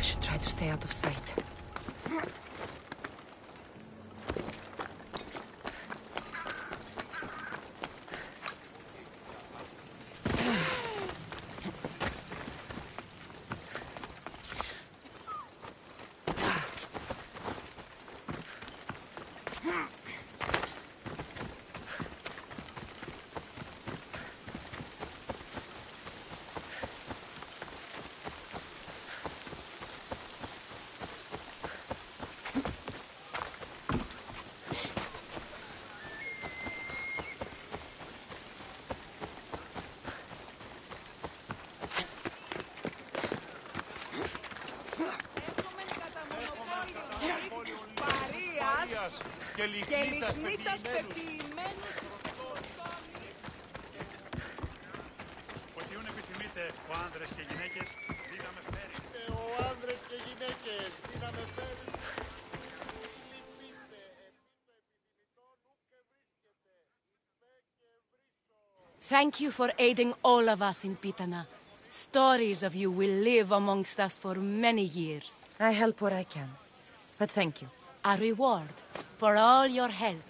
I should try to stay out of sight. Και λιγνίτας πεποιημένους. Ποτιούν επιθυμείτε ο άνδρες και γυναίκες, δύναμε φέρει. Ο άνδρες και γυναίκες, δύναμε φέρει. Thank you for aiding all of us in Pitana. Stories of you will live amongst us for many years. I help where I can, but thank you. A reward for all your help.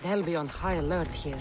They'll be on high alert here.